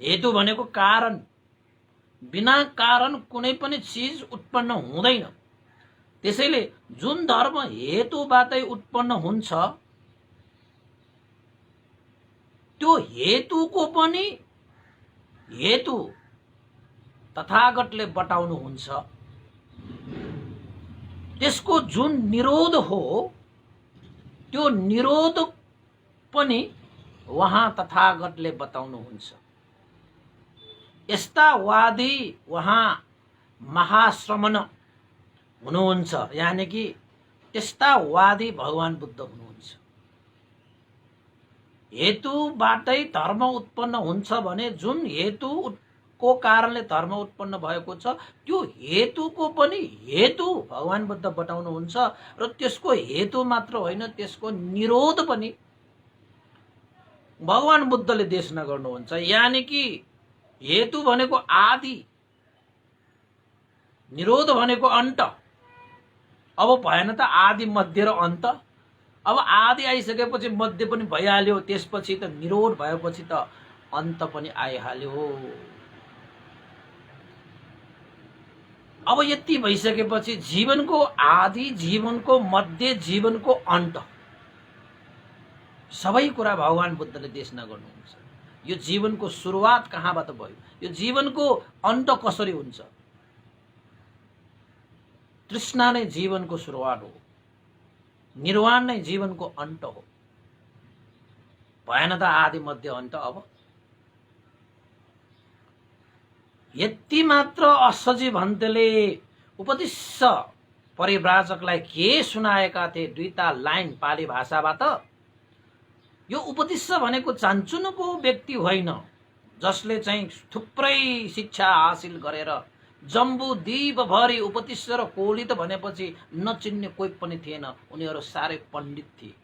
हेतु भनेको कारण, बिना कारण कुनै पनि चीज उत्पन्न हुँदैन। त्यसैले जुन धर्म हेतुबाटै उत्पन्न हुन्छ, त्यो हेतुको पनि हेतु तथागतले बताउनुहुन्छ। त्यसको जुन निरोध हो, त्यो निरोध पनि वहाँ तथागतले बताउनुहुन्छ। यस्ता वादी वहाँ महाश्रमण हुनुहुन्छ, यानी कि त्यस्ता वादी भगवान बुद्ध हुनुहुन्छ। हेतुबाटै धर्म उत्पन्न हुन्छ भने जुन हेतुको कारणले धर्म उत्पन्न भएको छ, त्यो हेतुको पनि हेतु भगवान बुद्ध बताउनुहुन्छ। र त्यसको हेतु मात्र होइन, त्यसको निरोध पनि भगवान बुद्धले देशना गर्नुहुन्छ। यानी कि हेतु भनेको आदि, निरोध भनेको अन्त। अब भएन त आदि मध्य र अन्त। अब आदि आइसकेपछि मध्य पनि भइहाल्यो, त्यसपछि त निरोध भएपछि त अन्त पनि आइहाल्यो। अब यति भइसकेपछि जीवनको आदि, जीवनको मध्य, जीवनको अन्त, सबै कुरा भगवान बुद्धले देशना गर्नुहुन्छ। यो जीवनको सुरुवात कहाँबाट भयो, यो जीवनको अन्त कसरी हुन्छ। तृष्णा नै जीवनको सुरुवात हो, निर्वाण नै जीवनको अन्त हो। भएन त आदि मध्य अन्त। अब यति मात्र अश्वजी भन्तेले उपदिश परिव्राजकलाई के सुनाएका थिए, दुईटा लाइन पाली भाषाबाट। यो उपदिश भनेको चान्चुनको व्यक्ति होइन, जसले चाहिँ थुप्रै शिक्षा हासिल गरेर जम्बू द्वीपभरि उपदिश र कोलित भनेपछि नचिन्ने कोही पनि थिएन। उनीहरू साह्रै पण्डित थिए,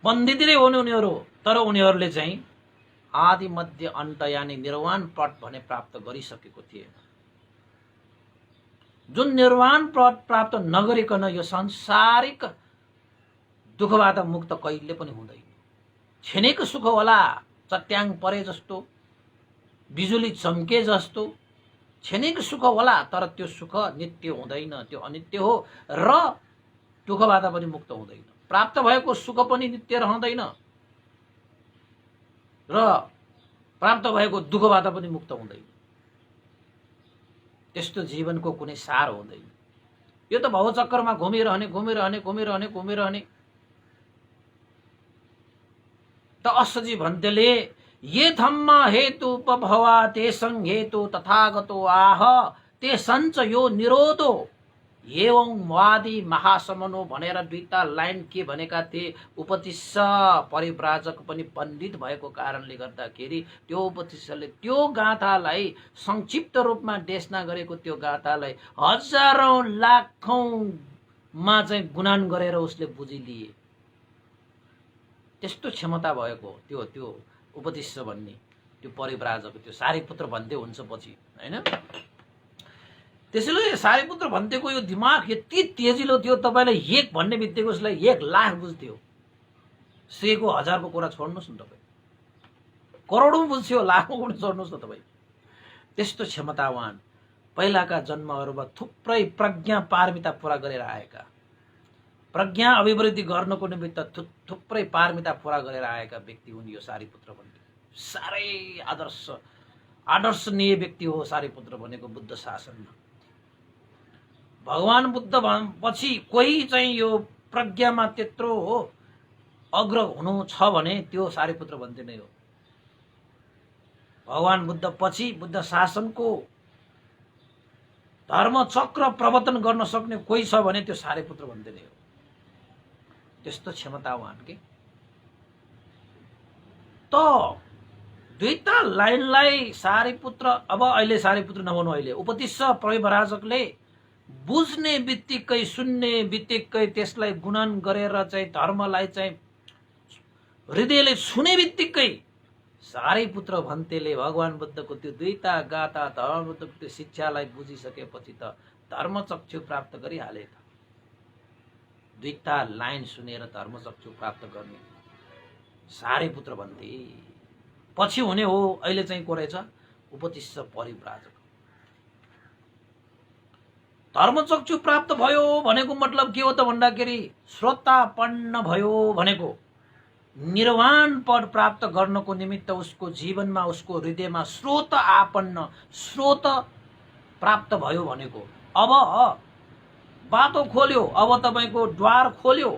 पण्डित नै हुन् उनीहरू। तर उनीहरूले चाहिँ आदि मध्य अन्त यानी निर्वाण पद भने प्राप्त गरिसकेको थिएन। जुन निर्वाण पद प्राप्त नगरिकन यो सांसारिक दुःखबाट मुक्त कहिले पनि हुँदैन। क्षणिक सुख होला, चट्याङ परे जस्तो, बिजुली चम्के जस्तो क्षणिक सुख होला, तर त्यो सुख नित्य हुँदैन, त्यो अनित्य हो। र दुःखबाट पनि मुक्त हुँदैन। प्राप्त भएको सुख पनि नित्य रहँदैन र प्राप्त भएको दुःखबाट पनि मुक्त हुँदैन। त्यस्तो जीवनको कुनै सार हुँदैन। यो त भवचक्रमा घुमिरहने घुमिरहने घुमिरहने घुमिरहने। त अश्वजी भन्तेले ये धम्मा हेतु उपभवा तेसं हेतु तथागतो आह। ते सञ्च यो निरोधो एवं वादी महासमनो भनेर दुईटा लाइन के भनेका थिए। उपदिश परिव्राजक पनि पण्डित भएको कारणले गर्दाखेरि त्यो उपदिशले त्यो गाथालाई संक्षिप्त रूपमा देशना गरेको त्यो गाथालाई हजारौं लाखौंमा चाहिँ गुणन गरेर उसले बुझिलिए। त्यस्तो क्षमता भएको त्यो त्यो उपदिश भन्ने त्यो परिव्राजक, त्यो सारीपुत्र भन्ते हुन्छ पछि, हैन? त्यसैले सारीपुत्र भन्तेको यो दिमाग यति तेजिलो थियो, तपाईलाई एक भन्ने बित्तिकै उसलाई 1 लाख बुझ्थ्यो। 100को 1000को कुरा छोड्नुहोस् न तपाईँ, करोडौँ बुझ्यो, लाखौँ पनि छोड्नुहोस् न तपाईँ। त्यस्तो क्षमतावान पहिलाका जन्महरूमा थुप्रै प्रज्ञा पारमिता पूरा गरेर आएका, प्रज्ञा अभिवृद्धि गर्नको निमित्त थुप्रै पारमिता पूरा गरेर आएका व्यक्ति हुन् यो सारीपुत्र भन्ने। साह्रै आदर्शनीय व्यक्ति हो सारीपुत्र भनेको बुद्ध शासनमा। भगवान बुद्ध पछि कोही चाहिँ यो प्रज्ञामा त्यत्रो हो अग्र हुनु छ भने त्यो सारीपुत्र भन्थे नै हो। भगवान बुद्ध पछि बुद्ध शासनको धर्म चक्र प्रवर्तन गर्न सक्ने कोही छ भने त्यो सारीपुत्र भन्थे नै हो। त्यस्तो क्षमतावान के त दुईटा लाइनलाई सारीपुत्र, अब अहिले सारीपुत्र नभनु, अहिले उपतिस्स परिव्राजकले बुझ्ने बित्तिकै सुन्ने बित्तिकै त्यसलाई गुणन गरेर चाहिँ धर्मलाई चाहिँ हृदयले छुने बित्तिकै सारीपुत्र भन्तेले भगवान बुद्धको त्यो दुईटा गाथा धर्म बुद्धको त्यो शिक्षालाई बुझिसकेपछि त धर्मचक्षु प्राप्त गरिहाले त। दुईटा लाइन सुनेर धर्मचक्षु प्राप्त गर्ने सारीपुत्र भन्थे। पछि हुने हो अहिले चाहिँ को रहेछ, उपतिस्स परिव्राजक। धर्मचक्षु प्राप्त भयो भनेको मतलब के हो त भन्दाखेरि श्रोतापन्न भयो भनेको निर्वाण पद प्राप्त गर्नको निमित्त उसको जीवनमा उसको हृदयमा स्रोत आपन्न स्रोत प्राप्त भयो भनेको। अब बाटो खोल्यो, अब तपाईको द्वार खोल्यो,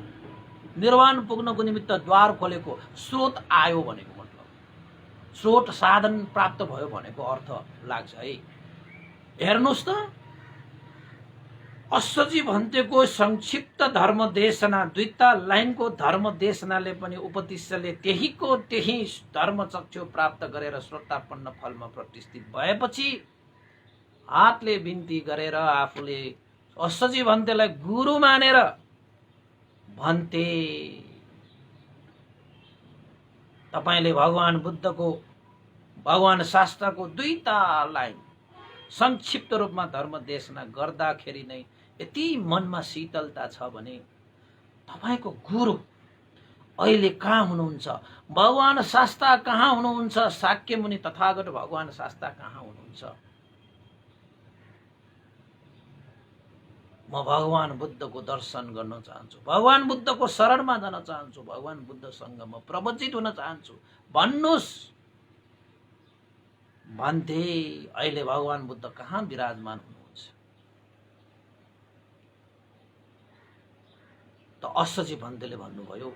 निर्वाण पुग्नको निमित्त द्वार खोलेको स्रोत आयो भनेको मतलब स्रोत साधन प्राप्त भयो भनेको अर्थ लाग्छ है। हेर्नुस् त अस्सजी भन्तेको संक्षिप्त धर्म देशना, दुईटा लाइनको धर्म देशनाले पनि उपतिस्सले त्यहीको त्यही धर्मचक्षु प्राप्त गरेर श्रोतापन्न फलमा प्रतिष्ठित भएपछि हातले बिन्ती गरेर आफूले अस्सजी भन्तेलाई गुरु मानेर भन्ते तपाईले भगवान बुद्धको भगवान शास्त्रको दुईटा लाइन संक्षिप्त रूपमा धर्म देशना गर्दाखेरि नै यति मनमा शीतलता छ भने तपाईको गुरु अहिले कहाँ हुनुहुन्छ, भगवान शास्त्र कहाँ हुनुहुन्छ, शाक्य मुनि तथागत भगवान शास्त्र कहाँ हुनुहुन्छ। म भगवान बुद्धको दर्शन गर्न चाहन्छु, भगवान बुद्धको शरणमा जान चाहन्छु, भगवान बुद्धसँग म प्रवचित हुन चाहन्छु भन्नुस् भन्थे। अहिले भगवान बुद्ध कहाँ विराजमान हुनुहुन्छ त अस्सजी भन्तेले भन्नुभयो,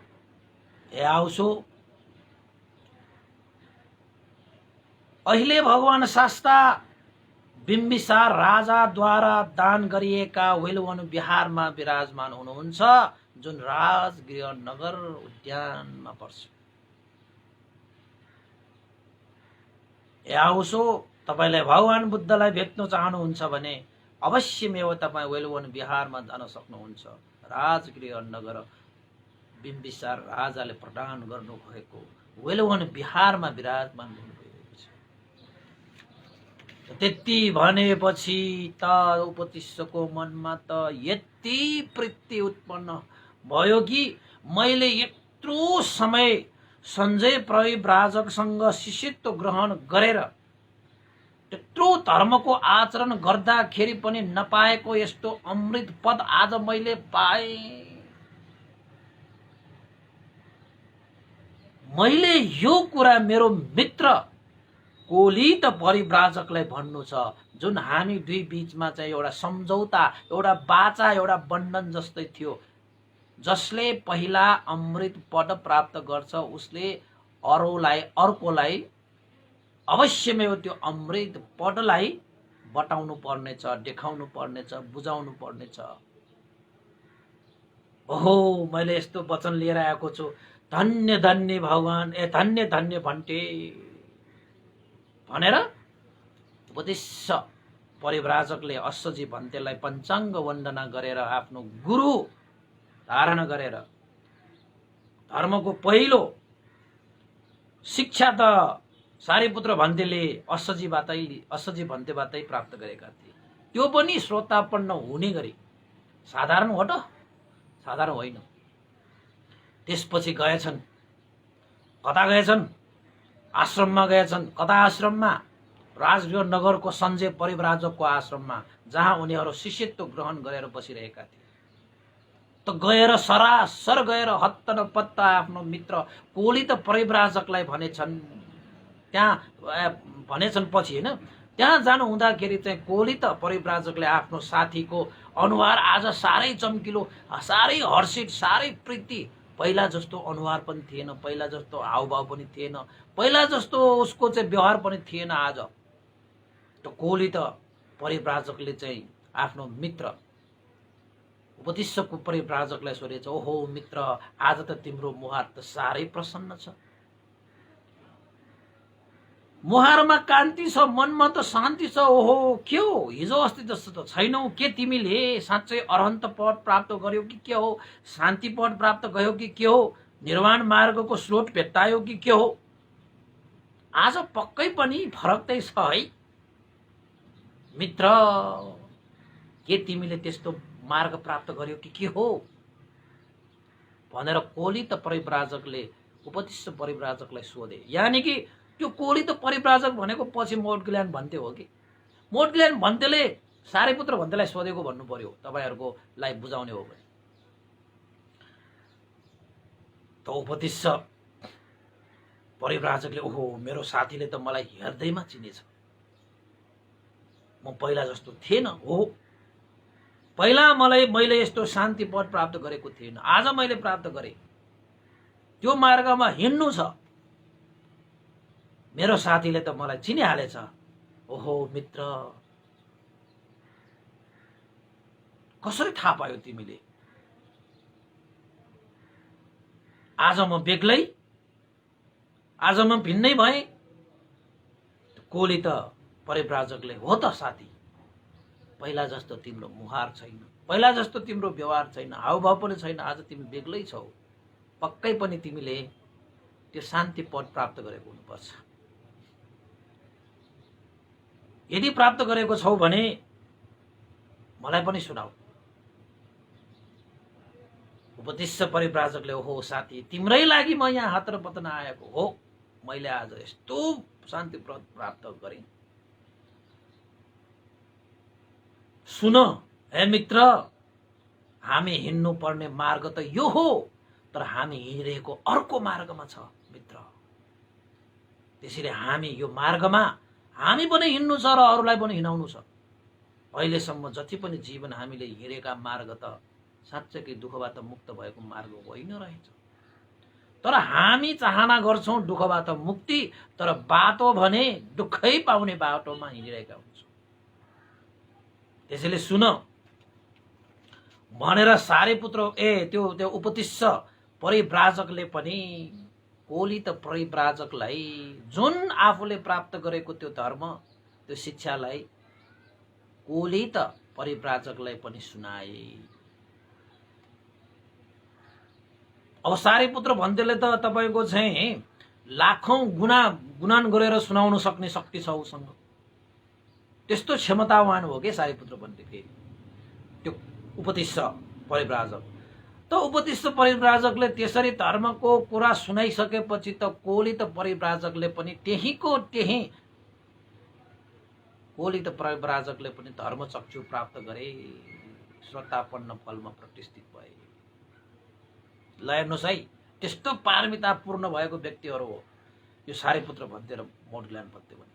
हे आउसो अहिले भगवान शास्त्र बिम्बिसार राजाद्वारा दान गरिएका वेलवन बिहारमा विराजमान हुनुहुन्छ, जुन राजगृह नगर उद्यानमा पर्छ। आउसो तपाईलाई भगवान बुद्धलाई भेट्न चाहनुहुन्छ भने अवश्यमेव तपाईँ वेलवन बिहारमा जान सक्नुहुन्छ। राजगृह नगर बिम्बिसार राजाले प्रदान गर्नुभएको वेलवन बिहारमा विराजमान हुनुभएको छ। त्यति भनेपछि त उपतिस्सको मनमा त यति प्रीति उत्पन्न भयो कि मैले यत्रो समय सञ्जय परिव्राजकसँग शिष्यत्व ग्रहण गरेर त्यत्रो धर्मको आचरण गर्दाखेरि पनि नपाएको यस्तो अमृत पद आज मैले पाएँ। मैले यो कुरा मेरो मित्र कोलित परिव्राजकलाई भन्नु छ, जुन हामी दुई बीचमा चाहिँ एउटा सम्झौता, एउटा बाचा, एउटा बन्धन जस्तै थियो। जसले पहिला अमृत पद प्राप्त गर्छ उसले अर्कोलाई अवश्यमेव त्यो अमृत पदलाई बताउनु पर्नेछ, देखाउनु पर्नेछ, बुझाउनु पर्नेछ। ओहो मैले यस्तो वचन लिएर आएको छु, धन्य धन्य भगवान, धन्य धन्य भन्टे भनेर उपतिस्स परिव्राजकले अस्सजी भन्तेलाई पञ्चाङ्ग वन्दना गरेर आफ्नो गुरु धारण गरेर धर्मको पहिलो शिक्षा त सारीपुत्र भन्तेले अस्सजी भन्तेबाटै प्राप्त गरेका थिए। त्यो पनि श्रोतापन्न हुने गरी। साधारण हो त? साधारण होइन। त्यसपछि गएछन् कता गएछन्? आश्रममा गएछन्। कता आश्रममा? राजगृह नगरको सञ्जय परिव्राजकको आश्रममा, जहाँ उनीहरू शिष्यत्व ग्रहण गरेर बसिरहेका थिए। त गएर सरासर गएर हत्त न पत्ता आफ्नो मित्र कोलित परिव्राजकलाई भनेछन्। त्यहाँ भनेछन् पछि होइन, त्यहाँ जानु हुँदाखेरि चाहिँ कोलित परिव्राजकले आफ्नो साथीको अनुहार आज साह्रै चम्किलो, साह्रै हर्षित, साह्रै प्रीति, पहिला जस्तो अनुहार पनि थिएन, पहिला जस्तो हावभाव पनि थिएन, पहिला जस्तो उसको चाहिँ व्यवहार पनि थिएन। आज त कोलित परिव्राजकले चाहिँ आफ्नो मित्र उपदेशको परिव्राजकलाई सोधेछ, ओहो मित्र, आज त तिम्रो मुहार त साह्रै प्रसन्न छ, मुहारमा कान्ति छ, मनमा त शान्ति छ। ओहो के हो, हिजो अस्ति जस्तो त छैनौ के? तिमीले साँच्चै अरहन्त पद प्राप्त गर्यौ कि के हो? शान्ति पद प्राप्त गयो कि के हो? निर्वाण मार्गको स्रोत भेट्टायो कि के हो? आज पक्कै पनि फरक चाहिँ छ है मित्र। के तिमीले त्यस्तो मार्ग प्राप्त गर्यो कि के हो भनेर कोलित परिव्राजकले उपदिष्ट परिव्राजकलाई सोधे। यानि कि त्यो कोलित परिव्राजक भनेको पछि मोडग्ल्यान्ड भन्ते हो कि? मोडग्ल्यान्ड भन्तेले सारीपुत्र भन्तेलाई सोधेको भन्नु पर्यो तपाईहरुको लागि बुझाउने हो भने। त उपदिष्ट परिव्राजकले ओहो मेरो साथीले त मलाई हेर्दैमा चिनेछ, म पहिला जस्तो थिएन। हो पहिला मैले यस्तो शान्ति पद प्राप्त गरेको थिएन, आज मैले प्राप्त गरे। त्यो मार्गमा हिँड्नु छ, मेरो साथीले त मलाई चिनिहालेछ। ओहो मित्र, कसरी थाहा पायो तिमीले? आज म बेग्लै, आज म भिन्नै भएँ। कोलित परिव्राजकले हो त साथी, पहिला जस्तो तिम्रो मुहार छैन, पहिला जस्तो तिम्रो व्यवहार छैन, हावभाव पनि छैन, आज तिमी बेग्लै छौ। पक्कै पनि तिमीले त्यो शान्ति पद प्राप्त गरेको हुनुपर्छ। यदि प्राप्त गरेको छौ भने मलाई पनि सुनाऊ। उपदिष्ट परिव्राजकले ओहो साथी, तिम्रै लागि म यहाँ हतर पतन आएको हो। मैले आज यस्तो शान्ति पद प्राप्त गरेँ। सुन हे मित्र, हामी हिँड्नु पर्ने मार्ग त यो हो, तर हामी हिँडिरहेको अर्को मार्गमा छ मित्र। त्यसैले हामी यो मार्गमा हामी पनि हिँड्नु छ र अरूलाई पनि हिँडाउनु छ। अहिलेसम्म जति पनि जीवन हामीले हिँडेका मार्ग त साँच्चै दुःखबाट मुक्त भएको मार्ग होइन रहेछ। तर हामी चाहना गर्छौं दुःखबाट मुक्ति, तर बाटो भने दुःखै पाउने बाटोमा हिँडिरहेका हुन्छौं। त्यसैले सुन भनेर सारीपुत्र त्यो उपदिष्ट परिव्राजकले पनि कोलित परिव्राजकलाई जुन आफूले प्राप्त गरेको त्यो धर्म, त्यो शिक्षालाई कोलित परिव्राजकलाई पनि सुनाए। अब सारीपुत्र भन्तेले त तपाईको चाहिँ लाखौं गुणन गरेर सुनाउन सक्ने शक्ति छ उसँग। त्यस्तो क्षमतावान हो के सारीपुत्र भन्ते फेरि त्यो उपदिष्ट परिव्राजक। त उपदिष्ट परिव्राजकले त्यसरी धर्मको कुरा सुनाइसकेपछि त कोलित परिव्राजकले पनि कोलित परिव्राजकले पनि धर्मचक्षु प्राप्त गरे, श्रद्धापन्न फलमा प्रतिष्ठित भए। ल हेर्नुहोस् है, त्यस्तो पारमिता पूर्ण भएको व्यक्तिहरू हो यो सारीपुत्र भन्ते र मोडग्ल्यान्ड भन्ते भने।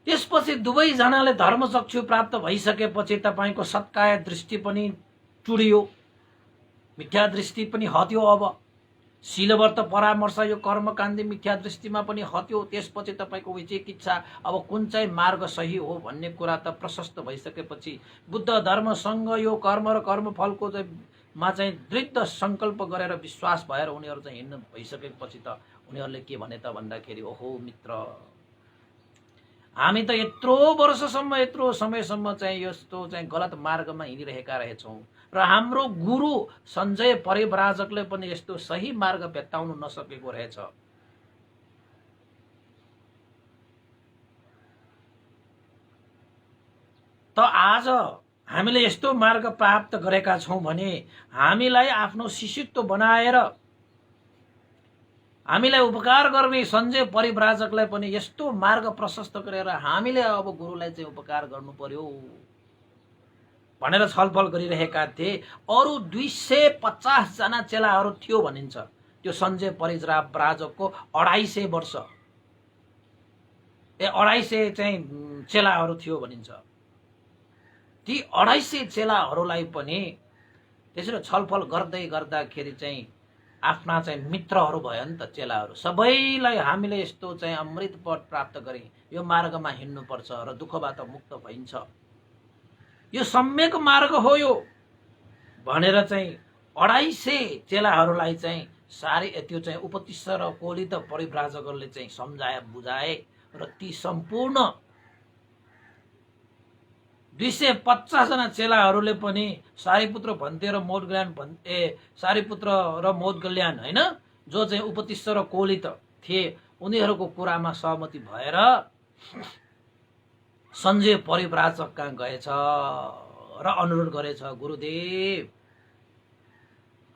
त्यसपछि दुवैजनाले धर्मचक्षु प्राप्त भइसकेपछि तपाईको सत्काय दृष्टि पनि चुडियो, मिथ्या दृष्टि पनि हट्यो। अब शीलव्रत परामर्श यो कर्मकाण्डी मिथ्या दृष्टिमा पनि हट्यो। त्यसपछि तपाईको विचिकित्सा अब कुन चाहिँ मार्ग सही हो भन्ने कुरा त प्रशस्त भइसकेपछि बुद्ध धर्मसँग यो कर्म र कर्मफलको चाहिँ दृढ संकल्प गरेर विश्वास भएर उनीहरू चाहिँ हिँड्न भइसकेपछि त उनीहरूले के भने त भन्दाखेरि ओहो मित्र, हामी त यत्रो वर्षसम्म यत्रो समयसम्म चाहिँ यस्तो चाहिँ गलत मार्गमा हिँडिरहेका रहेछौं र हाम्रो गुरु सञ्जय परिव्राजकले पनि यस्तो सही मार्ग भेट्टाउन नसकेको रहेछ। त आज हामीले यस्तो मार्ग प्राप्त गरेका छौं भने हामीलाई आफ्नो शिष्यत्व बनाएर हामीलाई उपकार गर्ने सञ्जय परिव्राजकलाई पनि यस्तो मार्ग प्रशस्त गरेर हामीले अब गुरुलाई चाहिँ उपकार गर्नु पर्यो भनेर छलफल गरिरहेका थिए। अरू 250 जना चेलाहरू थियो भनिन्छ। त्यो सञ्जय परिव्राजकको 250 वर्ष 250 चाहिँ चेलाहरू थियो भनिन्छ। ती 250 चेलाहरूलाई पनि त्यसरी छलफल गर्दै गर्दाखेरि चाहिँ आफ्ना चाहिँ मित्रहरू भयो नि त चेलाहरू। सबैलाई हामीले यस्तो चाहिँ अमृत पद प्राप्त गरे, यो मार्गमा हिँड्नुपर्छ र दुःखबाट मुक्त भइन्छ, यो सम्यक मार्ग हो यो भनेर चाहिँ 250 चेलाहरूलाई चाहिँ सारे त्यो चाहिँ उपतिष्ठ र कोलित परिव्राजकहरूले चाहिँ सम्झाए बुझाए र ती सम्पूर्ण 250 जना चेलाहरूले पनि सारीपुत्र भन्ते र मोदगल्यान सारीपुत्र र मोदगल्यान हैन, जो चाहिँ उपतिष्ठ र कोलित थिए, उनीहरूको कुरामा सहमति भएर सञ्जय परिव्राजक कहाँ गएछ र अनुरोध गरेछ, गुरुदेव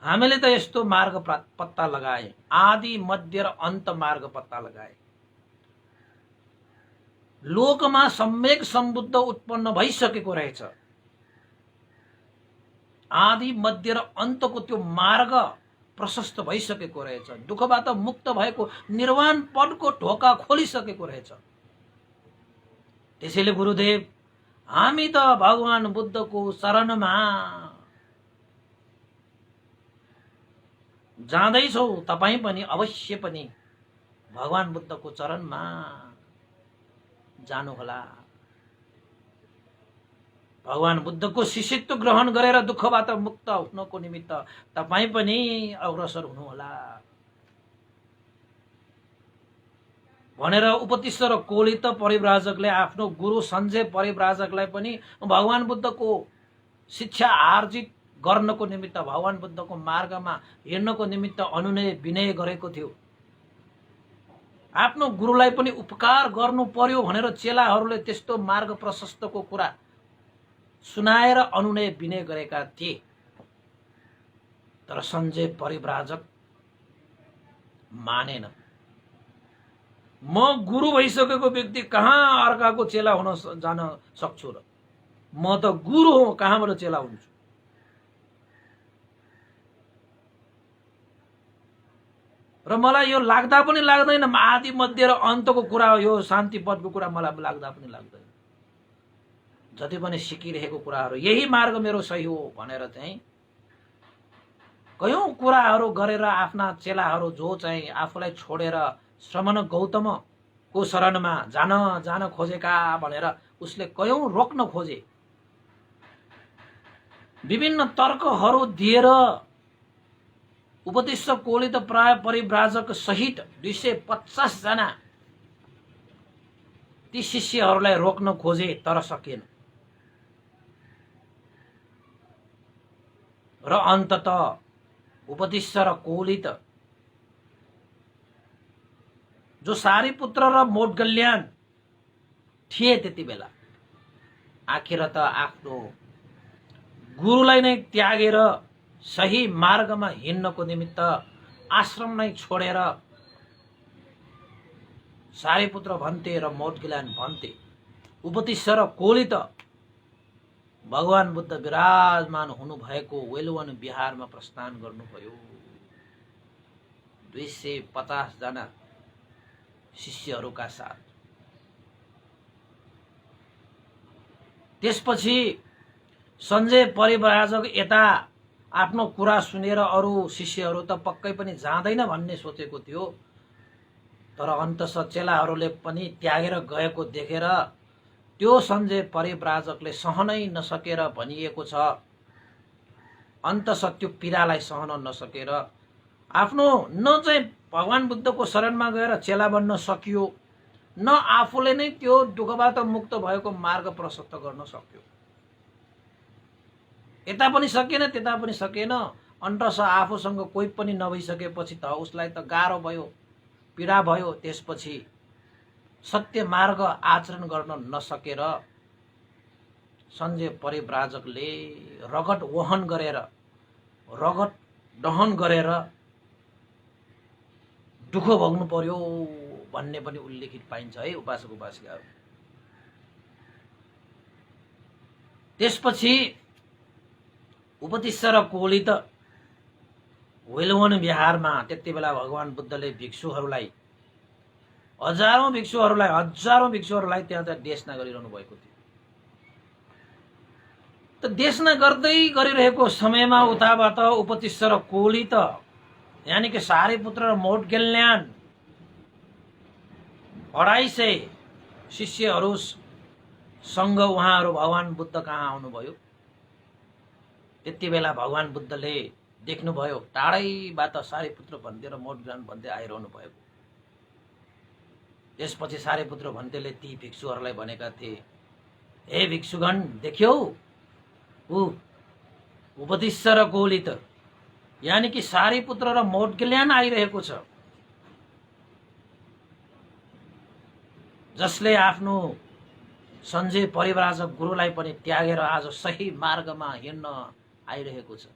हामीले त यस्तो मार्ग पत्ता लगाए, आदि मध्य र अन्त मार्ग पत्ता लगाए, लोकमा सम्यक सम्बुद्ध उत्पन्न भइसकेको रहेछ, आदि मध्य र अन्तको त्यो मार्ग प्रशस्त भइसकेको रहेछ, दुःखबाट मुक्त भएको निर्वाण पदको ढोका खोलिसकेको रहेछ। त्यसैले गुरुदेव हामी त भगवान बुद्धको शरणमा जाँदैछौ, तपाईँ पनि अवश्य पनि भगवान बुद्धको चरणमा जानुहोला। भगवान बुद्धको शिष्यत्व ग्रहण गरेर दुःखबाट मुक्त हुनको निमित्त तपाईँ पनि अग्रसर हुनुहोला भनेर उपतिष्ठ र कोलित परिव्राजकले आफ्नो गुरु सञ्जय परिव्राजकलाई पनि भगवान बुद्धको शिक्षा आर्जित गर्नको निमित्त, भगवान बुद्धको मार्गमा हिँड्नको निमित्त अनुनय विनय गरेको थियो। आफ्नो गुरुलाई पनि उपकार गर्नु पर्यो भनेर चेलाहरूले त्यस्तो मार्ग प्रशस्तको कुरा सुनाएर अनुनय विनय गरेका थिए। तर सञ्जय परिव्राजक मानेन। म गुरु भइसकेको व्यक्ति कहाँ अर्काको चेला हुन जान सक्छु र? म त गुरु हो, कहाँबाट चेला हुन्छु? र मलाई यो लाग्दा पनि लाग्दैन, आदि मध्य र अन्तको कुरा हो, यो शान्ति पदको कुरा मलाई लाग्दा पनि लाग्दैन। जति पनि सिकिरहेको कुराहरू यही मार्ग मेरो सही हो भनेर चाहिँ कयौं कुराहरू गरेर आफ्ना चेलाहरू जो चाहिँ आफूलाई छोडेर श्रमण गौतमको शरणमा जान खोजेका भनेर उसले कयौं रोक्न खोजे, विभिन्न तर्कहरू दिएर उपतिष्ठ कोलित प्राय परिव्राजक सहित 250 जना ती शिष्यहरूलाई रोक्न खोजे, तर सकेन। र अन्ततः उपतिष्ठ र कोलित जो सारीपुत्र र मोदगल्यान थिए त्यति बेला आखिर त आफ्नो गुरुलाई नै त्यागेर सही मार्गमा हिँड्नको निमित्त आश्रम नै छोडेर सारीपुत्र भन्ते र मोदगल्यान भन्ते उपतिष्ठ र कोलित भगवान बुद्ध विराजमान हुनुभएको वेलुवन बिहारमा प्रस्थान गर्नुभयो 250 जना शिष्यहरूका साथ। त्यसपछि सञ्जय परिव्राजक यता आफ्नो कुरा सुनेर अरू शिष्यहरू त पक्कै पनि जाँदैन भन्ने सोचेको थियो, तर अन्ततः चेलाहरूले पनि त्यागेर गएको देखेर त्यो सञ्जय परिव्राजकले सहनै नसकेर भनिएको छ, अन्ततः त्यो पीडालाई सहन नसकेर आफ्नो न चाहिँ भगवान बुद्धको शरणमा गएर चेला बन्न सकियो, न आफूले नै त्यो दुःखबाट मुक्त भएको मार्ग प्रशस्त गर्न सक्यो। यता पनि सकेन, त्यता पनि सकेन। अन्ततः आफूसँग कोही पनि नभइसकेपछि त उसलाई त गाह्रो भयो, पीडा भयो। त्यसपछि सत्य मार्ग आचरण गर्न नसकेर सञ्जय परिव्राजकले रगत दहन गरेर दुःख भोग्नु पर्यो भन्ने पनि उल्लेखित पाइन्छ है उपासक उपासिकाहरू। त्यसपछि उपतिस्स र कोली त वेलवन बिहारमा त्यति बेला भगवान बुद्धले भिक्षुहरूलाई हजारौं भिक्षुहरूलाई त्यहाँ चाहिँ देशना गरिरहनु भएको थियो। त देशना गर्दै गरिरहेको समयमा उताबाट उपतिस्स र कोली त यानी कि सारीपुत्र र मोडगेल्यान 250 शिष्यहरूसँग उहाँहरू भगवान बुद्ध कहाँ आउनुभयो। त्यति बेला भगवान बुद्धले देख्नुभयो टाढैबाट सारीपुत्र भन्ते र मोडगेल्यान भन्ते आइरहनु भएको। त्यसपछि सारीपुत्र भन्तेले ती भिक्षुहरूलाई भनेका थिए, हे भिक्षुगण देख्यौ उपतिस्स र कोली त यानी कि सारीपुत्र र मोडगेल्यान आइरहेको छ, जसले आफ्नो सञ्जय परिव्राजक गुरुलाई पनि त्यागेर आज सही मार्गमा हिँड्न आइरहेको छ।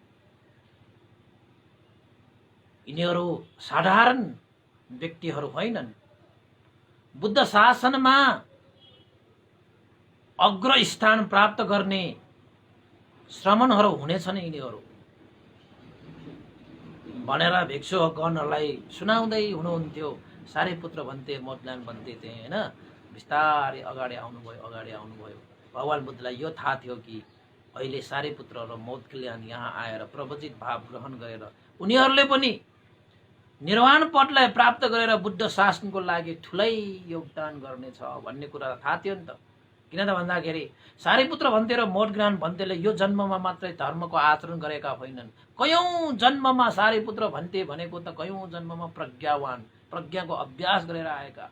यिनीहरू साधारण व्यक्तिहरू होइनन्, बुद्ध शासनमा अग्र स्थान प्राप्त गर्ने श्रमणहरू हुनेछन् यिनीहरू भनेर भिक्षुगणहरूलाई सुनाउँदै हुनुहुन्थ्यो। सारीपुत्र भन्ते मोडगेल्यान भन्ते चाहिँ हैन बिस्तारै अगाडि आउनुभयो। भगवान बुद्धलाई यो थाहा थियो कि अहिले सारीपुत्र र मोडगेल्यान यहाँ आएर प्रवचित भाव ग्रहण गरेर उनीहरूले पनि निर्वाण पदलाई प्राप्त गरेर बुद्ध शासनको लागि ठुलै योगदान गर्नेछ भन्ने कुरा थाहा थियो नि त। किन त भन्दाखेरि सारीपुत्र भन्ते र मोडगेल्यान भन्तेले यो जन्ममा मात्रै धर्मको आचरण गरेका होइनन्, कयौं जन्ममा सारीपुत्र भन्ते भनेको त कयौं जन्ममा प्रज्ञाको अभ्यास गरेर आएका,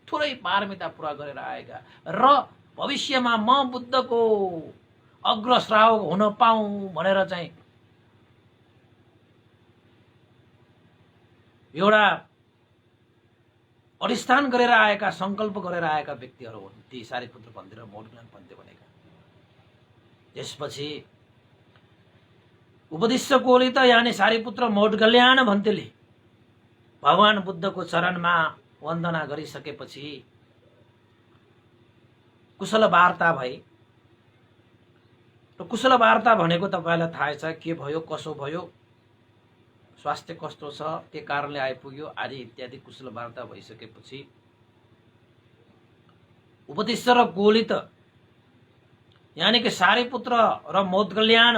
ठुलै पारमिता पुरा गरेर आएका र भविष्यमा म बुद्धको अग्र श्रावक हुन पाऊँ भनेर चाहिँ एउटा अधिष्ठान गरेर आएका, संकल्प गरेर आएका व्यक्तिहरू हुन् ती सारीपुत्र भन्ते र मोडगेल्यान भन्ते भनेका। त्यसपछि उपतिस्स कोली त यानी सारीपुत्र मोडगेल्यान भन्तेले भगवान बुद्धको चरणमा वन्दना गरिसकेपछि कुशल वार्ता भए। र कुशल वार्ता भनेको तपाईलाई थाहै छ, के भयो कसो भयो, स्वास्थ्य कस्तो छ, के कारणले आइपुग्यो आदि इत्यादि कुशल वार्ता भइसकेपछि उपतिस्स र कोली त यानी कि सारीपुत्र र मोडगेल्यान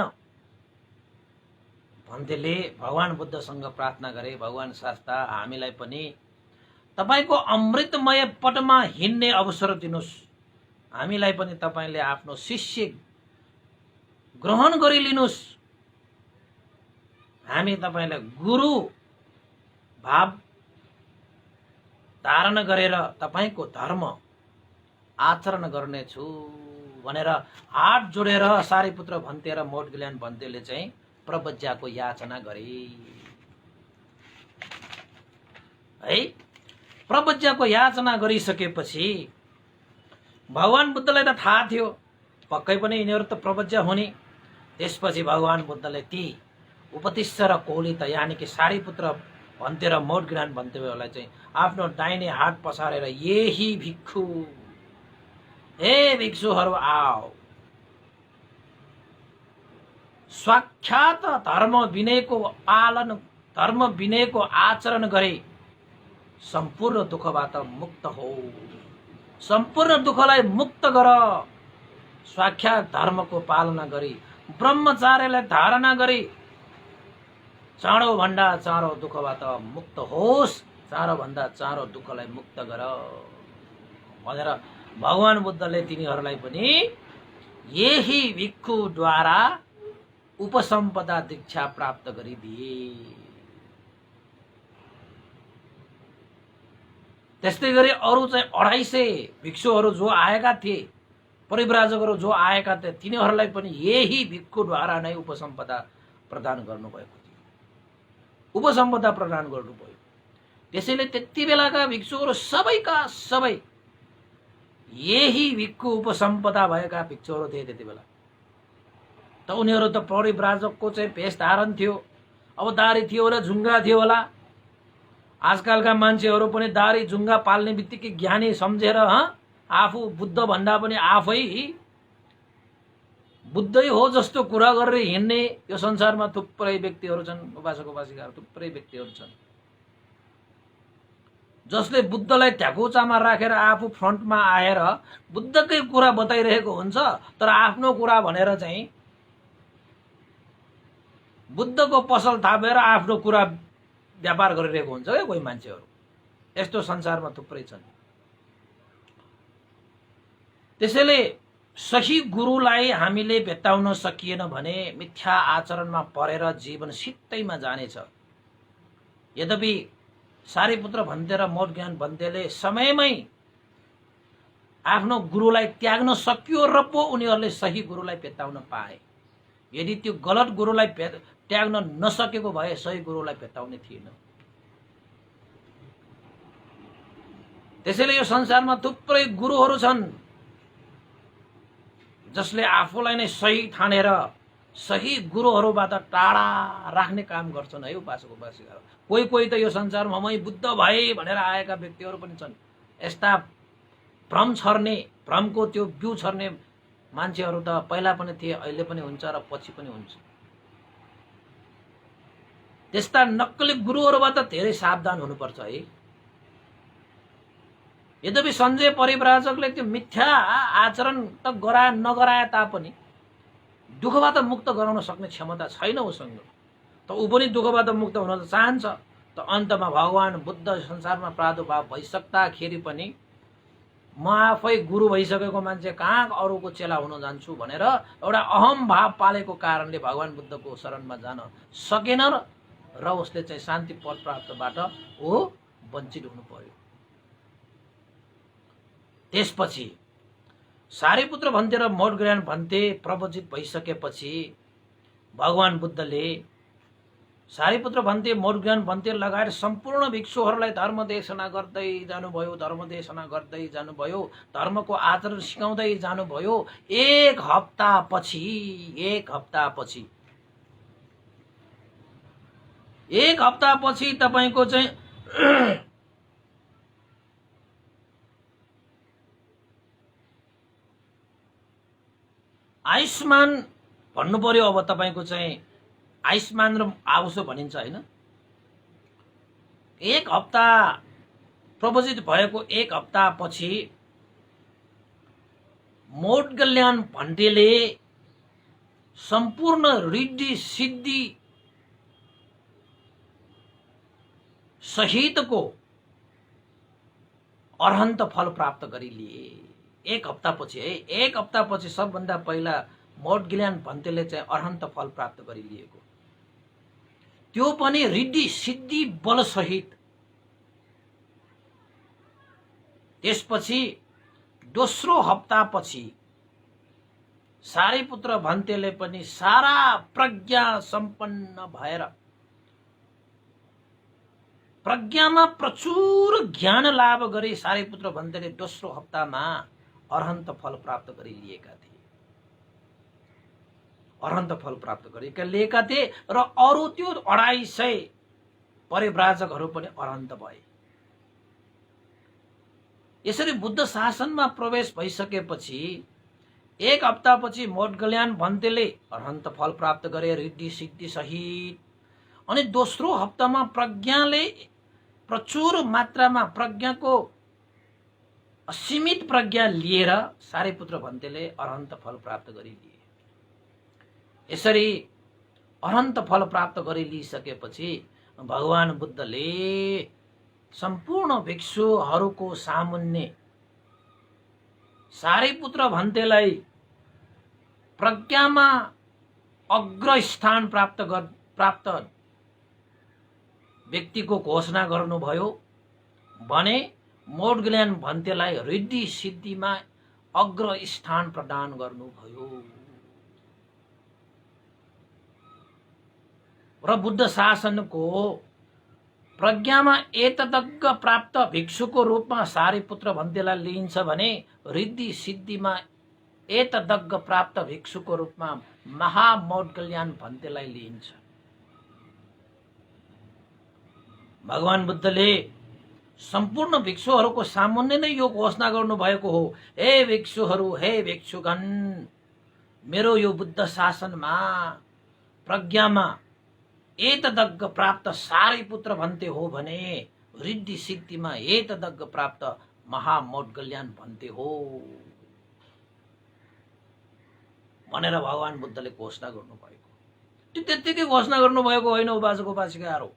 भन्तेले भगवान बुद्धसँग प्रार्थना गरे, भगवान शास्ता हामीलाई पनि तपाईको अमृतमय पटमा हिँड्ने अवसर दिनुस्, हामीलाई पनि तपाईले आफ्नो शिष्य ग्रहण गरिलिनुस्, हामी तपाईलाई गुरु भाव धारण गरेर तपाईको धर्म आचरण गर्नेछु भनेर हात जोडेर सारीपुत्र भन्ते र मोडगेल्यान भन्तेले चाहिँ प्रव्रज्याको याचना गरे है। प्रव्रज्याको याचना गरिसकेपछि भगवान बुद्धलाई त थाहा थियो पक्कै पनि यिनीहरू त प्रव्रज्या हुने। त्यसपछि भगवान बुद्धले ती उपतिस्स र कोली त यानी कि सारीपुत्र भन्ते र मोडगेल्यान भन्तेलाई चाहिँ आफ्नो दाहिने हात पसारेर यही भिक्षु, हे भिक्षुहरू आओ, साक्षात धर्म विनयको आचरण गरे सम्पूर्ण दुःखबाट मुक्त हो, सम्पूर्ण दुःखलाई मुक्त गर, साक्षात धर्मको पालना गरी ब्रह्मचार्यलाई धारणा गरी चाँडो भन्दा चाँडो दुःखबाट मुक्त होस्, चाँडो भन्दा चाँडो दुःखलाई मुक्त गर भनेर भगवान बुद्धले तिनीहरूलाई पनि यही भिक्षुद्वारा उपसम्पदा दीक्षा प्राप्त गरिदिए। त्यस्तै गरी अरू चाहिँ 250 भिक्षुहरू जो आएका थिए, परिव्राजकहरू जो आएका थिए, तिनीहरूलाई पनि यही भिक्षुद्वारा नै उपसम्पदा प्रदान गर्नुभएको थियो, उपसम्पदा प्रदान गर्नुभयो। त्यसैले त्यति बेलाका भिक्षुहरू सबैका सबै यही भिक्षु उपसम्पदा भएका भिक्षुहरू थिए। त्यति बेला त उनीहरू त परिव्राजकको चाहिँ भेष धारण थियो, अवतारी थियो होला, झुङ्गा थियो होला, आजकलका मान्छेहरू पनि दारी जुङ्गा पाल्ने बित्तिकै ज्ञानी सम्झेर आफू बुद्ध भन्दा पनि आफै बुद्धै हो जस्तो कुरा गरेर हिँड्ने यो संसारमा थुप्रै व्यक्तिहरू छन्। उपासक उपासिकाहरू थुप्रै व्यक्तिहरू छन् जसले बुद्धलाई ठ्याकुचामा राखेर आफू फ्रन्टमा आएर बुद्धकै कुरा बताइरहेको हुन्छ, तर आफ्नो कुरा भनेर चाहिँ बुद्धको पसल थापेर आफ्नो कुरा व्यापार गरिरहेको हुन्छ क्या कोही मान्छेहरू। यस्तो संसारमा थुप्रै छन्। त्यसैले सही गुरुलाई हामीले भेट्टाउन सकिएन भने मिथ्या आचरणमा परेर जीवन सित्तैमा जानेछ। यद्यपि सारीपुत्र भन्ते र मोट ज्ञान भन्तेले समयमै आफ्नो गुरुलाई त्याग्न सकियो र पो उनीहरूले सही गुरुलाई भेट्टाउन पाए। यदि त्यो गलत गुरुलाई त्याग्न नसकेको भए सही गुरुलाई भेट्टाउने थिएन। त्यसैले यो संसारमा थुप्रै गुरुहरू छन् जसले आफूलाई नै सही ठानेर सही गुरुहरूबाट टाढा राख्ने काम गर्छन् है उपासक उपासिकाहरू। कोही कोही त यो संसारमा मै बुद्ध भए भनेर आएका व्यक्तिहरू पनि छन्। यस्ता भ्रम छर्ने, भ्रमको त्यो बिउ छर्ने मान्छेहरू त पहिला पनि थिए, अहिले पनि हुन्छ र पछि पनि हुन्छ। त्यस्ता नक्कली गुरुहरूबाट धेरै सावधान हुनुपर्छ है। यद्यपि सञ्जय परिव्राजकले त्यो मिथ्या आचरण त गराए नगराए तापनि दुःखबाट मुक्त गराउन सक्ने क्षमता छैन उसँग, त ऊ पनि दुःखबाट मुक्त हुन त चाहन्छ। त अन्तमा भगवान बुद्ध संसारमा प्रादुर्भाव भइसक्दाखेरि पनि म आफै गुरु भइसकेको मान्छे कहाँ अरूको चेला हुन जान्छु भनेर एउटा अहम भाव पालेको कारणले भगवान बुद्धको शरणमा जान सकेन र उसले चाहिँ शान्ति पद प्राप्तबाट ऊ वञ्चित हुनु पर्यो। त्यसपछि सारीपुत्र भन्ते र मोट ज्ञान भन्ते प्रवचित भइसकेपछि भगवान बुद्धले सारीपुत्र भन्ते, मोट ज्ञान भन्ते लगायत सम्पूर्ण भिक्षुहरूलाई धर्म देशना गर्दै जानुभयो, धर्म देशना गर्दै जानुभयो, धर्मको आचरण सिकाउँदै जानुभयो। एक हप्ता पछि तपाईको चाहिँ आयुष्मान भन्नु पर्यो। अब तपाईको चाहिँ आयुष्मान र आउसो भनिन्छ हैन। एक हप्ता प्रवचित भएको एक हप्ता पछि मोट कल्याण भन्तेले सम्पूर्ण रिद्धि सिद्धि सहितको अरहन्त फल प्राप्त गरी लिए। एक हप्ता पछि है, एक हप्ता पछि सबभन्दा पहिला मोट ज्ञान भन्तेले चाहिँ अरहन्त फल प्राप्त गरी लिएको, त्यो पनि रिद्धि सिद्धि बल सहित। त्यसपछि दोस्रो हप्ता पछि सारीपुत्र भन्तेले पनि सारा प्रज्ञा सम्पन्न भएर प्रज्ञामा प्रचुर ज्ञान लाभ गरी सारीपुत्र भन्तेले दोस्रो हप्तामा अरहन्त फल प्राप्त गरी लिएका थिए। अरहन्त फल प्राप्त गरेका लिएका थिए र अरु त्यो 250 परिव्राजकहरू पनि अरहन्त भए। यसरी बुद्ध शासनमा प्रवेश भइसकेपछि एक हप्ता पछि मोट कल्याण भन्तेले अरहन्त फल प्राप्त गरे रिद्धि सिद्धि सहित। अनि दोस्रो हप्तामा प्रज्ञाले प्रचुर मात्रामा प्रज्ञाको असीमित प्रज्ञा लिएर सारीपुत्र भन्तेले अरहन्त फल प्राप्त गरी लिए। यसरी अरहन्त फल प्राप्त गरी लिइसकेपछि भगवान बुद्धले सम्पूर्ण भिक्षुहरूको सामुन्ने सारीपुत्र भन्तेलाई प्रज्ञामा अग्रस्थान प्राप्त व्यक्तिको घोषणा गर्नुभयो भने मोट ज्ञान भन्तेलाई रिद्धि सिद्धिमा अग्रस्थान प्रदान गर्नुभयो। र बुद्ध शासनको प्रज्ञामा एतदग्ग प्राप्त भिक्षुको रूपमा सारीपुत्र भन्तेलाई लिइन्छ भने रिद्धि सिद्धिमा एतदग्ग प्राप्त भिक्षुको रूपमा महामोट कल्याण भन्तेलाई लिइन्छ। भगवान बुद्धले सम्पूर्ण भिक्षुहरूको सामुन्ने नै यो घोषणा गर्नुभएको हो, हे भिक्षुहरू, हे भिक्षुगण, मेरो यो बुद्ध शासनमा प्रज्ञामा एतदग्ग प्राप्त सारै पुत्र भन्ते हो भने रिद्धि सिद्धिमा एतदग्ग प्राप्त महामोटगल्यान भन्ते हो भनेर भगवान बुद्धले घोषणा गर्नुभएको। त्यो त्यत्तिकै घोषणा गर्नुभएको होइन उपासक उपासिकाहरू।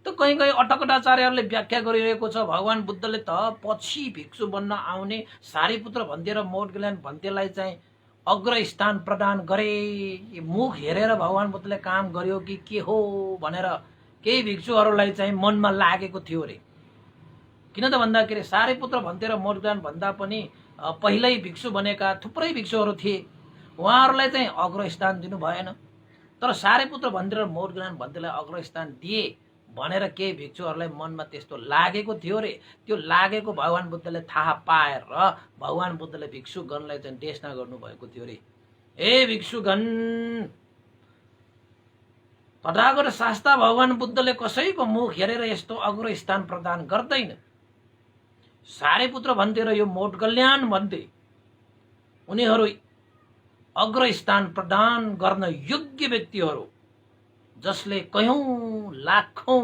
त कहीँ कहीँ अटकटाचार्यहरूले व्याख्या गरिरहेको छ, भगवान बुद्धले त पछि भिक्षु बन्न आउने सारीपुत्र भन्ते र मोटगल्यान भन्तेलाई चाहिँ अग्र स्थान प्रदान गरे। मुख हेरेर भगवान बुद्धले काम गर्यो कि के हो भनेर केही भिक्षुहरूलाई चाहिँ मनमा लागेको थियो अरे। किन त भन्दाखेरि सारीपुत्र भन्ते र मोटगल्यान भन्दा पनि पहिल्यै भिक्षु बनेका थुप्रै भिक्षुहरू थिए, उहाँहरूलाई चाहिँ अग्र स्थान दिनु भएन। तर सारीपुत्र भन्ते र मोटगल्यान भन्तेलाई अग्र स्थान दिए भनेर केही भिक्षुहरूलाई मनमा त्यस्तो लागेको थियो रे। त्यो लागेको भगवान बुद्धले थाहा पाएर भगवान बुद्धले भिक्षुगणलाई चाहिँ देशना गर्नुभएको थियो रे। ए भिक्षुगण, तथागत शास्त्र भगवान बुद्धले कसैको मुख हेरेर यस्तो अग्र स्थान प्रदान गर्दैन। सारीपुत्र भन्थे र यो मोटगल्यान भन्थे उनीहरू अग्र स्थान प्रदान गर्न योग्य व्यक्तिहरू, जसले कयौं लाखौं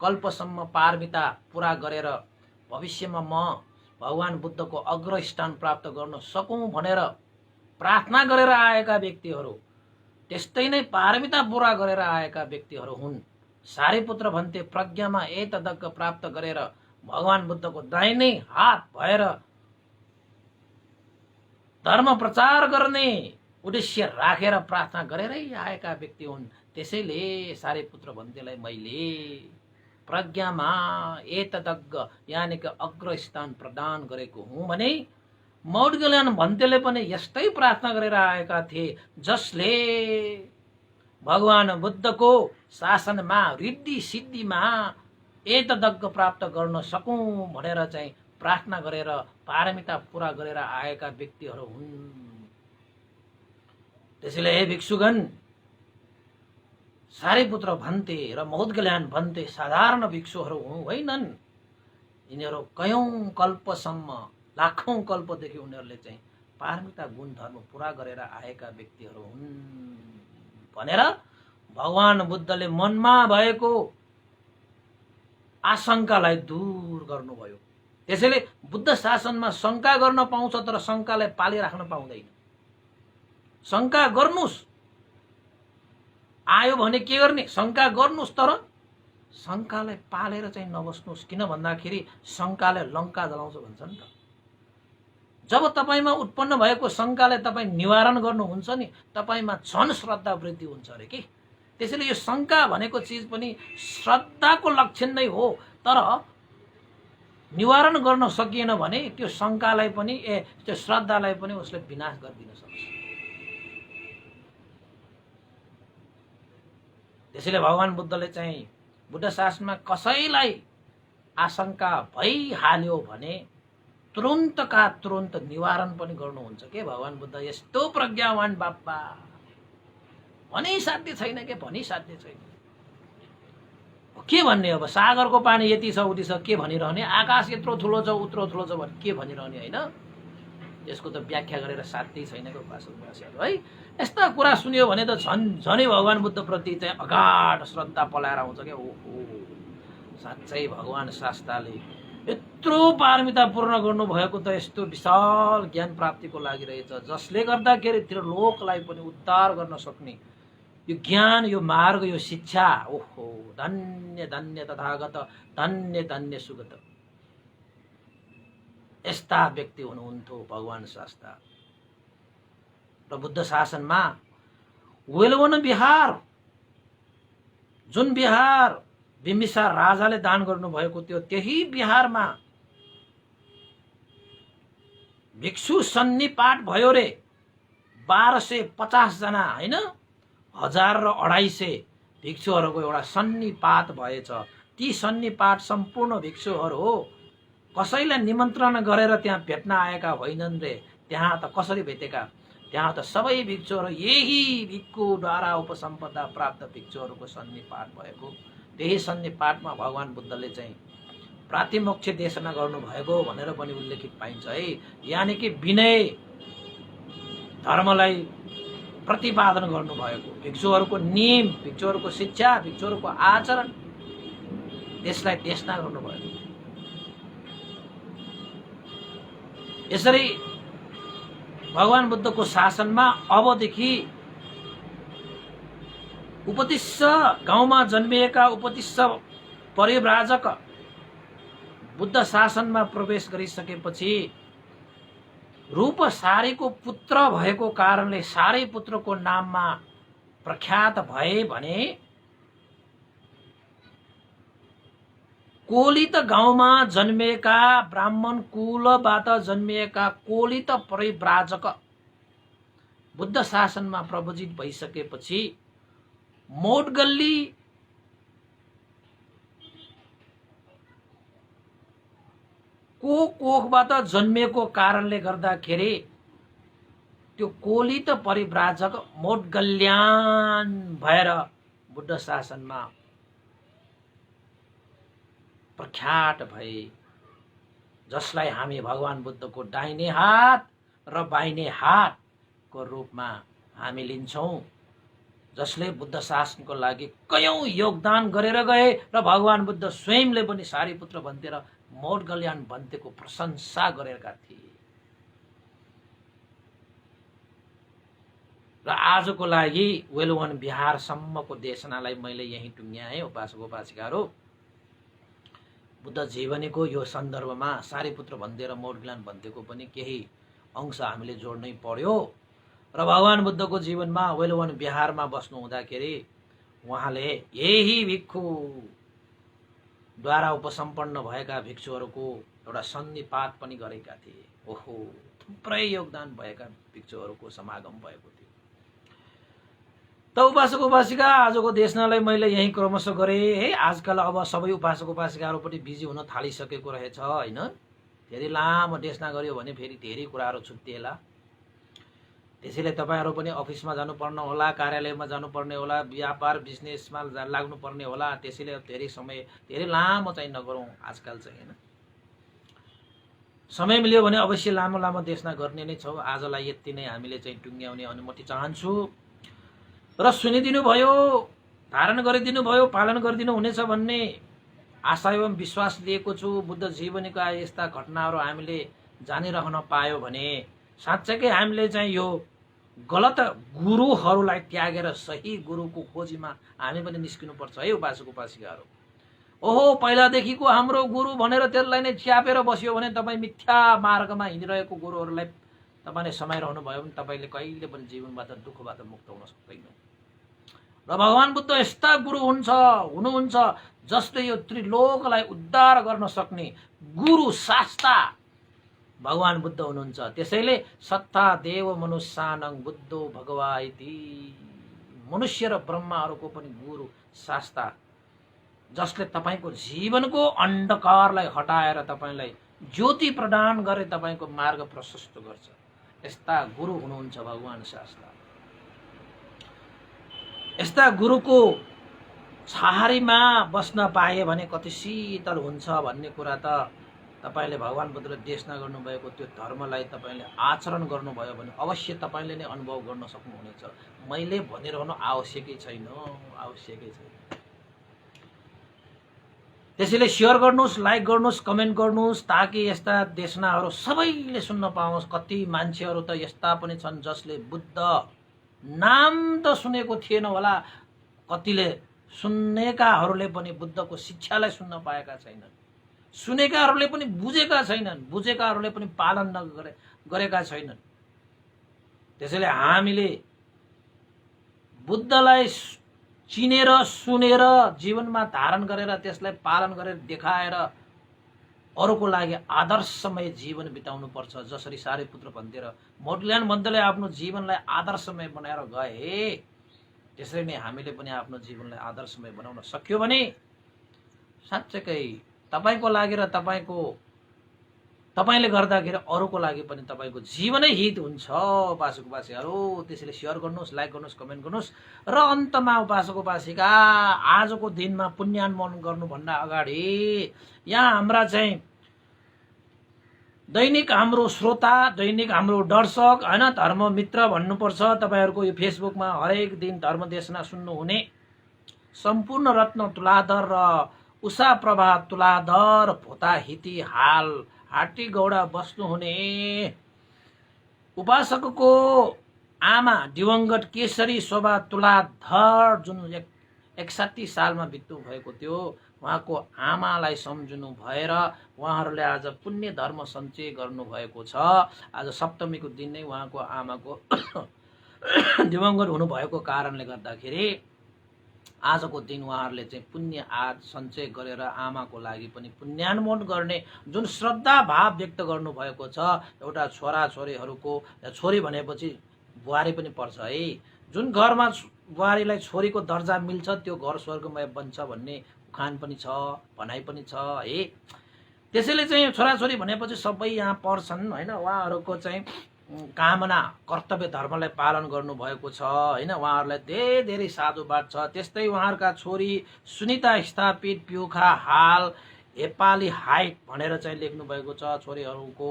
कल्पसम्म पारमिता पूरा गरेर भविष्यमा म भगवान बुद्धको अग्र स्थान प्राप्त गर्न सकौं भनेर प्रार्थना गरेर आएका व्यक्तिहरू, त्यस्तै नै पारमिता पूरा गरेर आएका व्यक्तिहरू हुन्। सारीपुत्र भन्थे प्रज्ञामा एतदग्ग प्राप्त गरेर भगवान बुद्धको दाहिनै हात भएर धर्म प्रचार गर्ने उद्देश्य राखेर प्रार्थना गरेरै आएका व्यक्ति हुन्। त्यसैले सारीपुत्र भन्तेलाई मैले प्रज्ञामा एतदग्ग यानि कि अग्र स्थान प्रदान गरेको हुँ भने मोटगल्यान भन्तेले पनि यस्तै प्रार्थना गरेर आएका थिए, जसले भगवान बुद्धको शासनमा रिद्धि सिद्धिमा एतदग्ग प्राप्त गर्न सकौं भनेर चाहिँ प्रार्थना गरेर पारमिता पूरा गरेर आएका व्यक्तिहरू हुन्। त्यसैले हे भिक्षुगण, सारीपुत्र भन्ते र मोटगल्यान भन्ते साधारण भिक्षुहरू होइनन्। यिनीहरू कयौं कल्पसम्म, लाखौं कल्पदेखि उनीहरूले चाहिँ पारमिता गुण धर्म पूरा गरेर आएका व्यक्तिहरू हुन् भनेर भगवान बुद्धले मनमा भएको आशंकालाई दूर गर्नुभयो। त्यसैले बुद्ध शासनमा शंका गर्न पाउँछ, तर शंकालाई पालिराख्न पाउँदैन। शंका गर्नुस्, आयो भने के गर्ने, शंका गर्नुस्, तर शंकालाई पालेर चाहिँ नबस्नुस्। किन भन्दाखेरि शंकाले लंका जलाउँछ भन्छ नि त। जब तपाईमा उत्पन्न भएको शंकाले तपाई निवारण गर्नुहुन्छ नि, तपाईमा झन् श्रद्धा वृद्धि हुन्छ अरे कि। त्यसैले यो शंका भनेको चीज पनि श्रद्धाको लक्षण नै हो, तर निवारण गर्न सकिएन भने त्यो शंकालाई पनि त्यो श्रद्धालाई पनि उसले विनाश गरिदिन सक्छ। त्यसैले भगवान बुद्धले चाहिँ बुद्ध शासनमा कसैलाई आशंका भइहाल्यो भने तुरुन्तका तुरुन्त निवारण पनि गर्नुहुन्छ के भगवान बुद्ध। यस्तो प्रज्ञावान बाप्पा, भनी साध्य छैन के, भनी साध्य छैन। के भन्ने अब, सागरको पानी यति छ उति छ के भनिरहने, आकाश यत्रो ठुलो छ उत्रो ठुलो छ भने के भनिरहने होइन। यसको त व्याख्या गरेर साध्यै छैन के उपासकहरू है। यस्ता कुरा सुन्यो भने त झनै भगवान बुद्ध प्रति चाहिँ अगाध श्रद्धा पलाएर आउँछ क्या। ओहो, साँच्चै भगवान शास्त्रले यत्रो पारमिता पूर्ण गर्नुभएको त यस्तो विशाल ज्ञान प्राप्तिको लागि रहेछ, जसले गर्दाखेरि त्रिलोकलाई पनि उद्धार गर्न सक्ने यो ज्ञान, यो मार्ग, यो शिक्षा। ओहो, धन्य धन्य तथागत, धन्य धन्य सुगत। यस्ता व्यक्ति हुनुहुन्थ्यो भगवान शास्त्र। र बुद्ध शासनमा वेलवन बिहार, जुन बिहार बिम्बिसार राजाले दान गर्नुभएको थियो, त्यही बिहारमा भिक्षु सन्निपात भयो रे। 1250 जना होइन, 1000 र 250 भिक्षुहरूको एउटा सन्निपात भएछ। ती सन्निपात सम्पूर्ण भिक्षुहरू हो, कसैलाई निमन्त्रण गरेर त्यहाँ भेट्न आएका होइनन् रे। त्यहाँ त कसरी भेटेका, त्यहाँ त सबै भिक्षुहरू यही भिक्षुद्वारा उपसम्पदा प्राप्त भिक्षुहरूको सन्निपात भएको। त्यही सन्धिपाठमा भगवान बुद्धले चाहिँ प्रातिमोक्ष देशना गर्नुभएको भनेर पनि उल्लेखित पाइन्छ है। यानि कि विनय धर्मलाई प्रतिपादन गर्नुभएको, भिक्षुहरूको नियम, भिक्षुहरूको शिक्षा, भिक्षुहरूको आचरण, त्यसलाई देशना गर्नुभएको। यसरी भगवान बुद्धको शासनमा अबदेखि उपतिष्ठ गाउँमा जन्मिएका उपतिष्ठ परिव्राजक बुद्ध शासनमा प्रवेश गरिसकेपछि रूप सारीको पुत्र भएको कारणले सारी पुत्रको नाममा प्रख्यात भए भने कोलित गाउँमा जन्मिएका ब्राह्मण कुलबाट जन्मिएका कोलित परिव्राजक बुद्ध शासनमा प्रवजित भइसकेपछि मोडगल्ली कोखबाट जन्मिएको कारणले गर्दाखेरि त्यो कोलित परिव्राजक मोडगल्यान भएर बुद्ध शासनमा प्रख्यात भए, जसलाई हामी भगवान बुद्धको दाहिने हात र बाहिने हातको रूपमा हामी लिन्छौं, जसले बुद्ध शासनको लागि कयौं योगदान गरेर गए र भगवान बुद्ध स्वयंले पनि सारीपुत्र भन्थे र मोडगल्यान भन्थेको प्रशंसा गरेका थिए। र आजको लागि वेलवन बिहारसम्मको देशनालाई मैले यही टुङ्ग्याएँ। उपासक उपासिकाहरू, बुद्ध जीवनीको यो सन्दर्भमा सारीपुत्र भन्थे र मोडगल्यान भन्थेको पनि केही अंश हामीले जोड्नै पर्यो। र भगवान बुद्धको जीवनमा वेलवन बिहारमा बस्नु हुँदाखेरि उहाँले यही भिक्षु द्वारा उपसम्पन्न भएका भिक्षुहरूको एउटा सन्धिपात पनि गरेका थिए। ओहो, थुप्रै योगदान भएका भिक्षुहरूको समागम भएको थियो। त उपासक उपासिका, आजको देशनालाई मैले यही क्रमशः गरेँ है। आजकल अब सबै उपासक उपासिकाहरू पनि बिजी हुन थालिसकेको रहेछ हैन। धेरै लामो देशना गर्यो भने फेरि धेरै कुराहरू छुट्टिएला। त्यसैले तपाईहरु पनि अफिसमा जानुपर्ने होला, कार्यालयमा जानुपर्ने होला, व्यापार बिजनेसमा लाग्नुपर्ने होला। त्यसैले धेरै समय धेरै लामो चाहिँ नगरौँ आजकल चाहिँ हैन। समय मिल्यो भने अवश्य लामो लामो देशना गर्ने नै छौं। आजलाई यति नै हामीले चाहिँ टुङ्ग्याउने अनुमति चाहन्छु। र सुनिदिनु भयो, धारण गरिदिनु भयो, पालन गरिदिनु हुनेछ भन्ने आशा एवं विश्वास लिएको छु। बुद्ध जीवनीका यस्ता घटनाहरू हामीले जानिरहन पायो भने साँच्चैकै हामीले चाहिँ यो गलत गुरुहरूलाई त्यागेर सही गुरुको खोजीमा हामी पनि निस्किनुपर्छ है उपासक उपासिकाहरू। ओहो, पहिलादेखिको हाम्रो गुरु भनेर त्यसलाई नै च्यापेर बस्यो भने तपाईँ मिथ्या मार्गमा हिँडिरहेको गुरुहरूलाई तपाईँले समाइरहनु भयो भने तपाईँले कहिले पनि जीवनबाट दुःखबाट मुक्त हुन सक्दैन। र भगवान बुद्ध यस्ता गुरु हुनुहुन्छ जसले यो त्रिलोकलाई उद्धार गर्न सक्ने गुरु शास्ता भगवान बुद्ध हुनुहुन्छ। त्यसैले सत्ता देव मनुष्यानं बुद्धो भगवा इति, मनुष्य र ब्रह्माहरूको पनि गुरु शास्ता, जसले तपाईको जीवनको अन्धकारलाई हटाएर तपाईलाई ज्योति प्रदान गरे तपाईको मार्ग प्रशस्त गर्छ। यस्ता गुरु हुनुहुन्छ भगवान शास्ता। यस्ता गुरुको छहारीमा बस्न पाए भने कति शीतल हुन्छ भन्ने कुरा त तपाईले भगवान बुद्धले देशना गर्नुभएको त्यो धर्मलाई तपाईले आचरण गर्नुभयो भने अवश्य तपाईले नै अनुभव गर्न सक्नुहुनेछ। मैले भनिरहनु आवश्यकै छैन। त्यसैले शेयर गर्नुस्, लाइक गर्नुस्, कमेन्ट गर्नुस्, ताकि यस्ता देशनाहरू सबैले सुन्न पाओस्। कति मान्छेहरू त यस्ता पनि छन् जसले बुद्ध नाम त सुनेको थिएन होला, कतिले सुन्नेकाहरूले पनि बुद्धको शिक्षालाई सुन्न पाएका छैनन्, सुनेकाहरूले पनि बुझेका छैनन्, बुझेकाहरूले पनि पालन गरेका छैनन्। त्यसैले हामीले बुद्धलाई चिनेर सुनेर जीवनमा धारण गरेर त्यसलाई पालन गरेर देखाएर अरूको लागि आदर्शमय जीवन बिताउनु पर्छ। जसरी सारीपुत्र भन्थे र मोडगल्यान भन्थेले आफ्नो जीवनलाई आदर्शमय बनाएर गए, त्यसरी नै हामीले पनि आफ्नो जीवनलाई आदर्शमय बनाउन सक्यो भने साँच्चै तपाईको लागि र तपाईले गर्दाखेरि अरूको लागि पनि तपाईको जीवनै हित हुन्छ उपासक उपासिकाहरू। त्यसैले सेयर गर्नुहोस्, लाइक गर्नुहोस्, कमेन्ट गर्नुहोस्। र अन्तमा उपासक उपासिका आजको दिनमा पुण्यानुमोदन गर्नुभन्दा अगाडि यहाँ हाम्रा चाहिँ दैनिक हाम्रो श्रोता, दैनिक हाम्रो दर्शक हैन, धर्म मित्र भन्नुपर्छ, तपाईहरुको यो फेसबुकमा हरेक दिन धर्म देशना सुन्नुहुने सम्पूर्ण रत्न तुलाधर र उषा प्रभा तुलाधर भोता हिती हाल हाटी गौडा बस्नुहुने उपासकको आमा दिवंगत केशरी शोभा तुलाधर जुन 61 सालमा बित्नु भएको थियो, उहाँको आमालाई सम्झनु भएर उहाँहरूले आज पुण्य धर्म सञ्चय गर्नुभएको छ। आज सप्तमीको दिन नै उहाँको आमाको दिवंगत हुनुभएको कारणले गर्दाखेरि आजको दिन उहाँहरूले चाहिँ पुण्य आज सञ्चय गरेर आमाको लागि पनि पुण्यानुमोदन गर्ने जुन श्रद्धा भाव व्यक्त गर्नुभएको छ। एउटा छोरा छोरीहरूको, छोरी भनेपछि बुहारी पनि पर्छ है, जुन घरमा बुहारीलाई छोरीको दर्जा मिल्छ त्यो घर स्वर्गमय बन्छ भन्ने उखान पनि छ, भनाइ पनि छ है। त्यसैले चाहिँ छोराछोरी भनेपछि सबै यहाँ पर्छन् हैन। उहाँहरूको चाहिँ कामना कर्तव्य धर्मलाई पालन गर्नुभएको छ हैन। उहाँहरूलाई धेरै धेरै साधुवाद छ। त्यस्तै उहाँहरूका छोरी सुनिता स्थापित प्युखा हाल हेपाली हाइट भनेर चाहिँ लेख्नु भएको छ। छोरीहरूको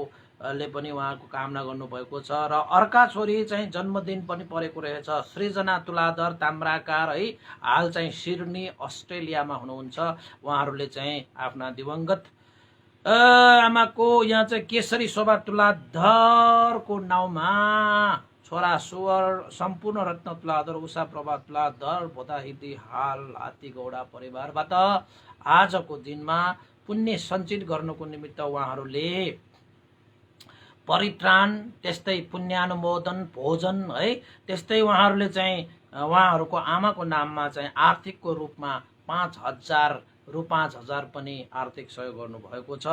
ले पनि उहाँको कामना गर्नुभएको छ। र अर्का छोरी चाहिँ जन्मदिन पनि परेको रहेछ, सृजना तुलाधर ताम्राकार है, हाल चाहिँ सिडनी अस्ट्रेलियामा हुनुहुन्छ। उहाँहरूले चाहिँ आफ्ना दिवंगत आमाको यहाँ चाहिँ केशरी शोभा तुलाधरको नाउँमा छोरा सुवर सम्पूर्ण रत्न तुलाधर उषा प्रभा तुलाधर भोता हिती हाल हाती गौडा परिवारबाट आजको दिनमा पुण्य सञ्चित गर्नको निमित्त उहाँहरूले परित्राण, त्यस्तै पुण्यानुमोदन भोजन है, त्यस्तै उहाँहरूले चाहिँ उहाँहरूको आमाको नाममा चाहिँ आर्थिकको रूपमा 5,000 पनि आर्थिक सहयोग गर्नुभएको छ।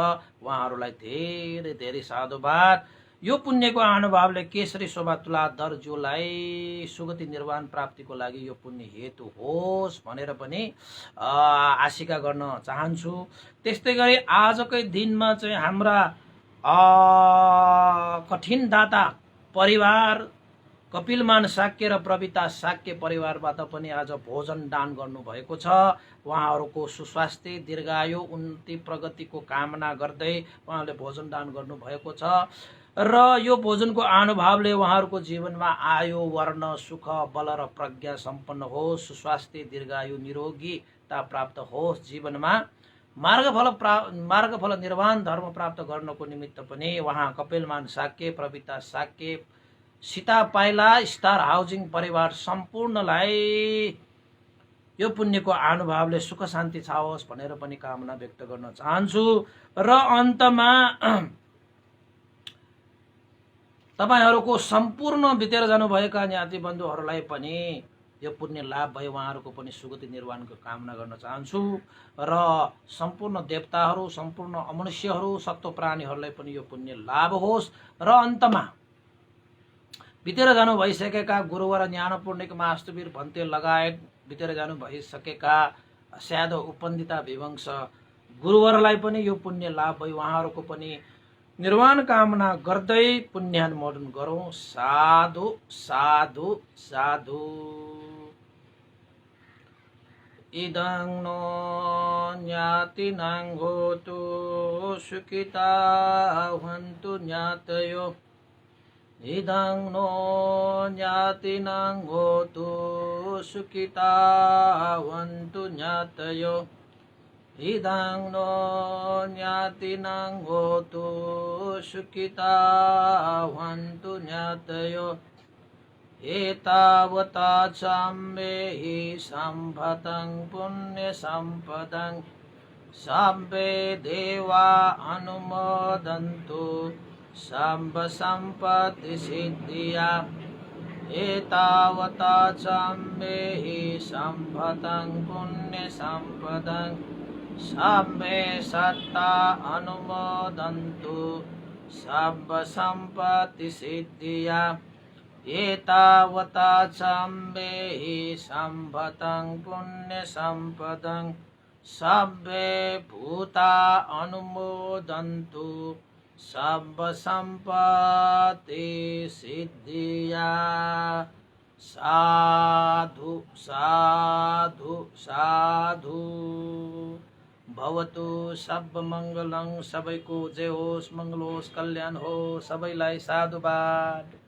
उहाँहरूलाई धेरै धेरै साधुवाद। यो पुण्यको अनुभवले केशरी शोभा तुलाधरज्यूलाई सुगति निर्वाण प्राप्तिको लागि यो पुण्य हेतु होस् भनेर पनि आशिका गर्न चाहन्छु। त्यस्तै गरी आजकै दिनमा चाहिँ हाम्रा कठिन दाता परिवार कपिलमान साक्य र प्रविता साक्य परिवारबाट पनि आज भोजन दान गर्नुभएको छ। उहाँहरूको सुस्वास्थ्य दीर्घायु उन्नति प्रगतिको कामना गर्दै उहाँले भोजन दान गर्नुभएको छ। र यो भोजनको अनुभवले उहाँहरूको जीवनमा आयु वर्ण सुख बल र प्रज्ञा सम्पन्न होस्, सुस्वास्थ्य दीर्घायु निरोगीता प्राप्त होस्, जीवनमा मार्गफल निर्वाण धर्म प्राप्त गर्नको निमित्त पनि उहाँ कपिलमान साक्य प्रविता साक्य सीता पाइला स्टार हाउसिङ परिवार सम्पूर्णलाई यो पुण्यको अनुभवले सुख शान्ति छाओस् भनेर पनि कामना व्यक्त गर्न चाहन्छु। र अन्तमा तपाईहरुको सम्पूर्ण बितेर जानुभएका ज्ञाति बन्धुहरूलाई पनि यो पुण्य लाभ भए उहाँहरूको पनि सुगति निर्वाणको कामना गर्न चाहन्छु। र सम्पूर्ण देवताहरू, सम्पूर्ण अमनुष्यहरू, सत्व प्राणीहरूलाई पनि यो पुण्य लाभ होस्। र अन्तमा बितेर जानु भइसकेका गुरुवर ज्ञानपूर्णिक मास्तुवीर भन्ते लगायत बितेर जानु भइसकेका स्यादो उपन्दिता विवंश गुरुवरलाई पनि यो पुण्य लाभ भई उहाँहरूको पनि निर्वाण कामना गर्दै पुण्यानुमोदन गरौँ। साधु साधु साधु। इदं नो ज्ञातिनां होतु सुखिता हन्तु ज्ञातयो। इदं नो ज्ञातिनां होतु सुखिता हन्तु ज्ञातयो। इदं नो ज्ञातिनां होतु सुखिता हन्तु ज्ञातयो। एतावता साम्बेहि सम्भतं पुण्य सम्पदं साम्बे देवा अनुमोदन्तु साम्ब सम्पत्ति सिद्धिया। एतावता साम्बेहि सम्भतं पुण्य सम्पदं साम्बे सत्ता अनुमोदन्तु साम्ब सम्पत्ति सिद्धिया। एतावता साम्बेहि सम्भतं पुण्य सम्पदं साम्बे भूता अनुमोदन्तु सब सम्पत्ति सिद्धिया। साधु साधु साधु। भवतु सब मङ्गलं, सबैको जय होस्, मङ्गल होस्, कल्याण होस्, सबैलाई साधुवाद।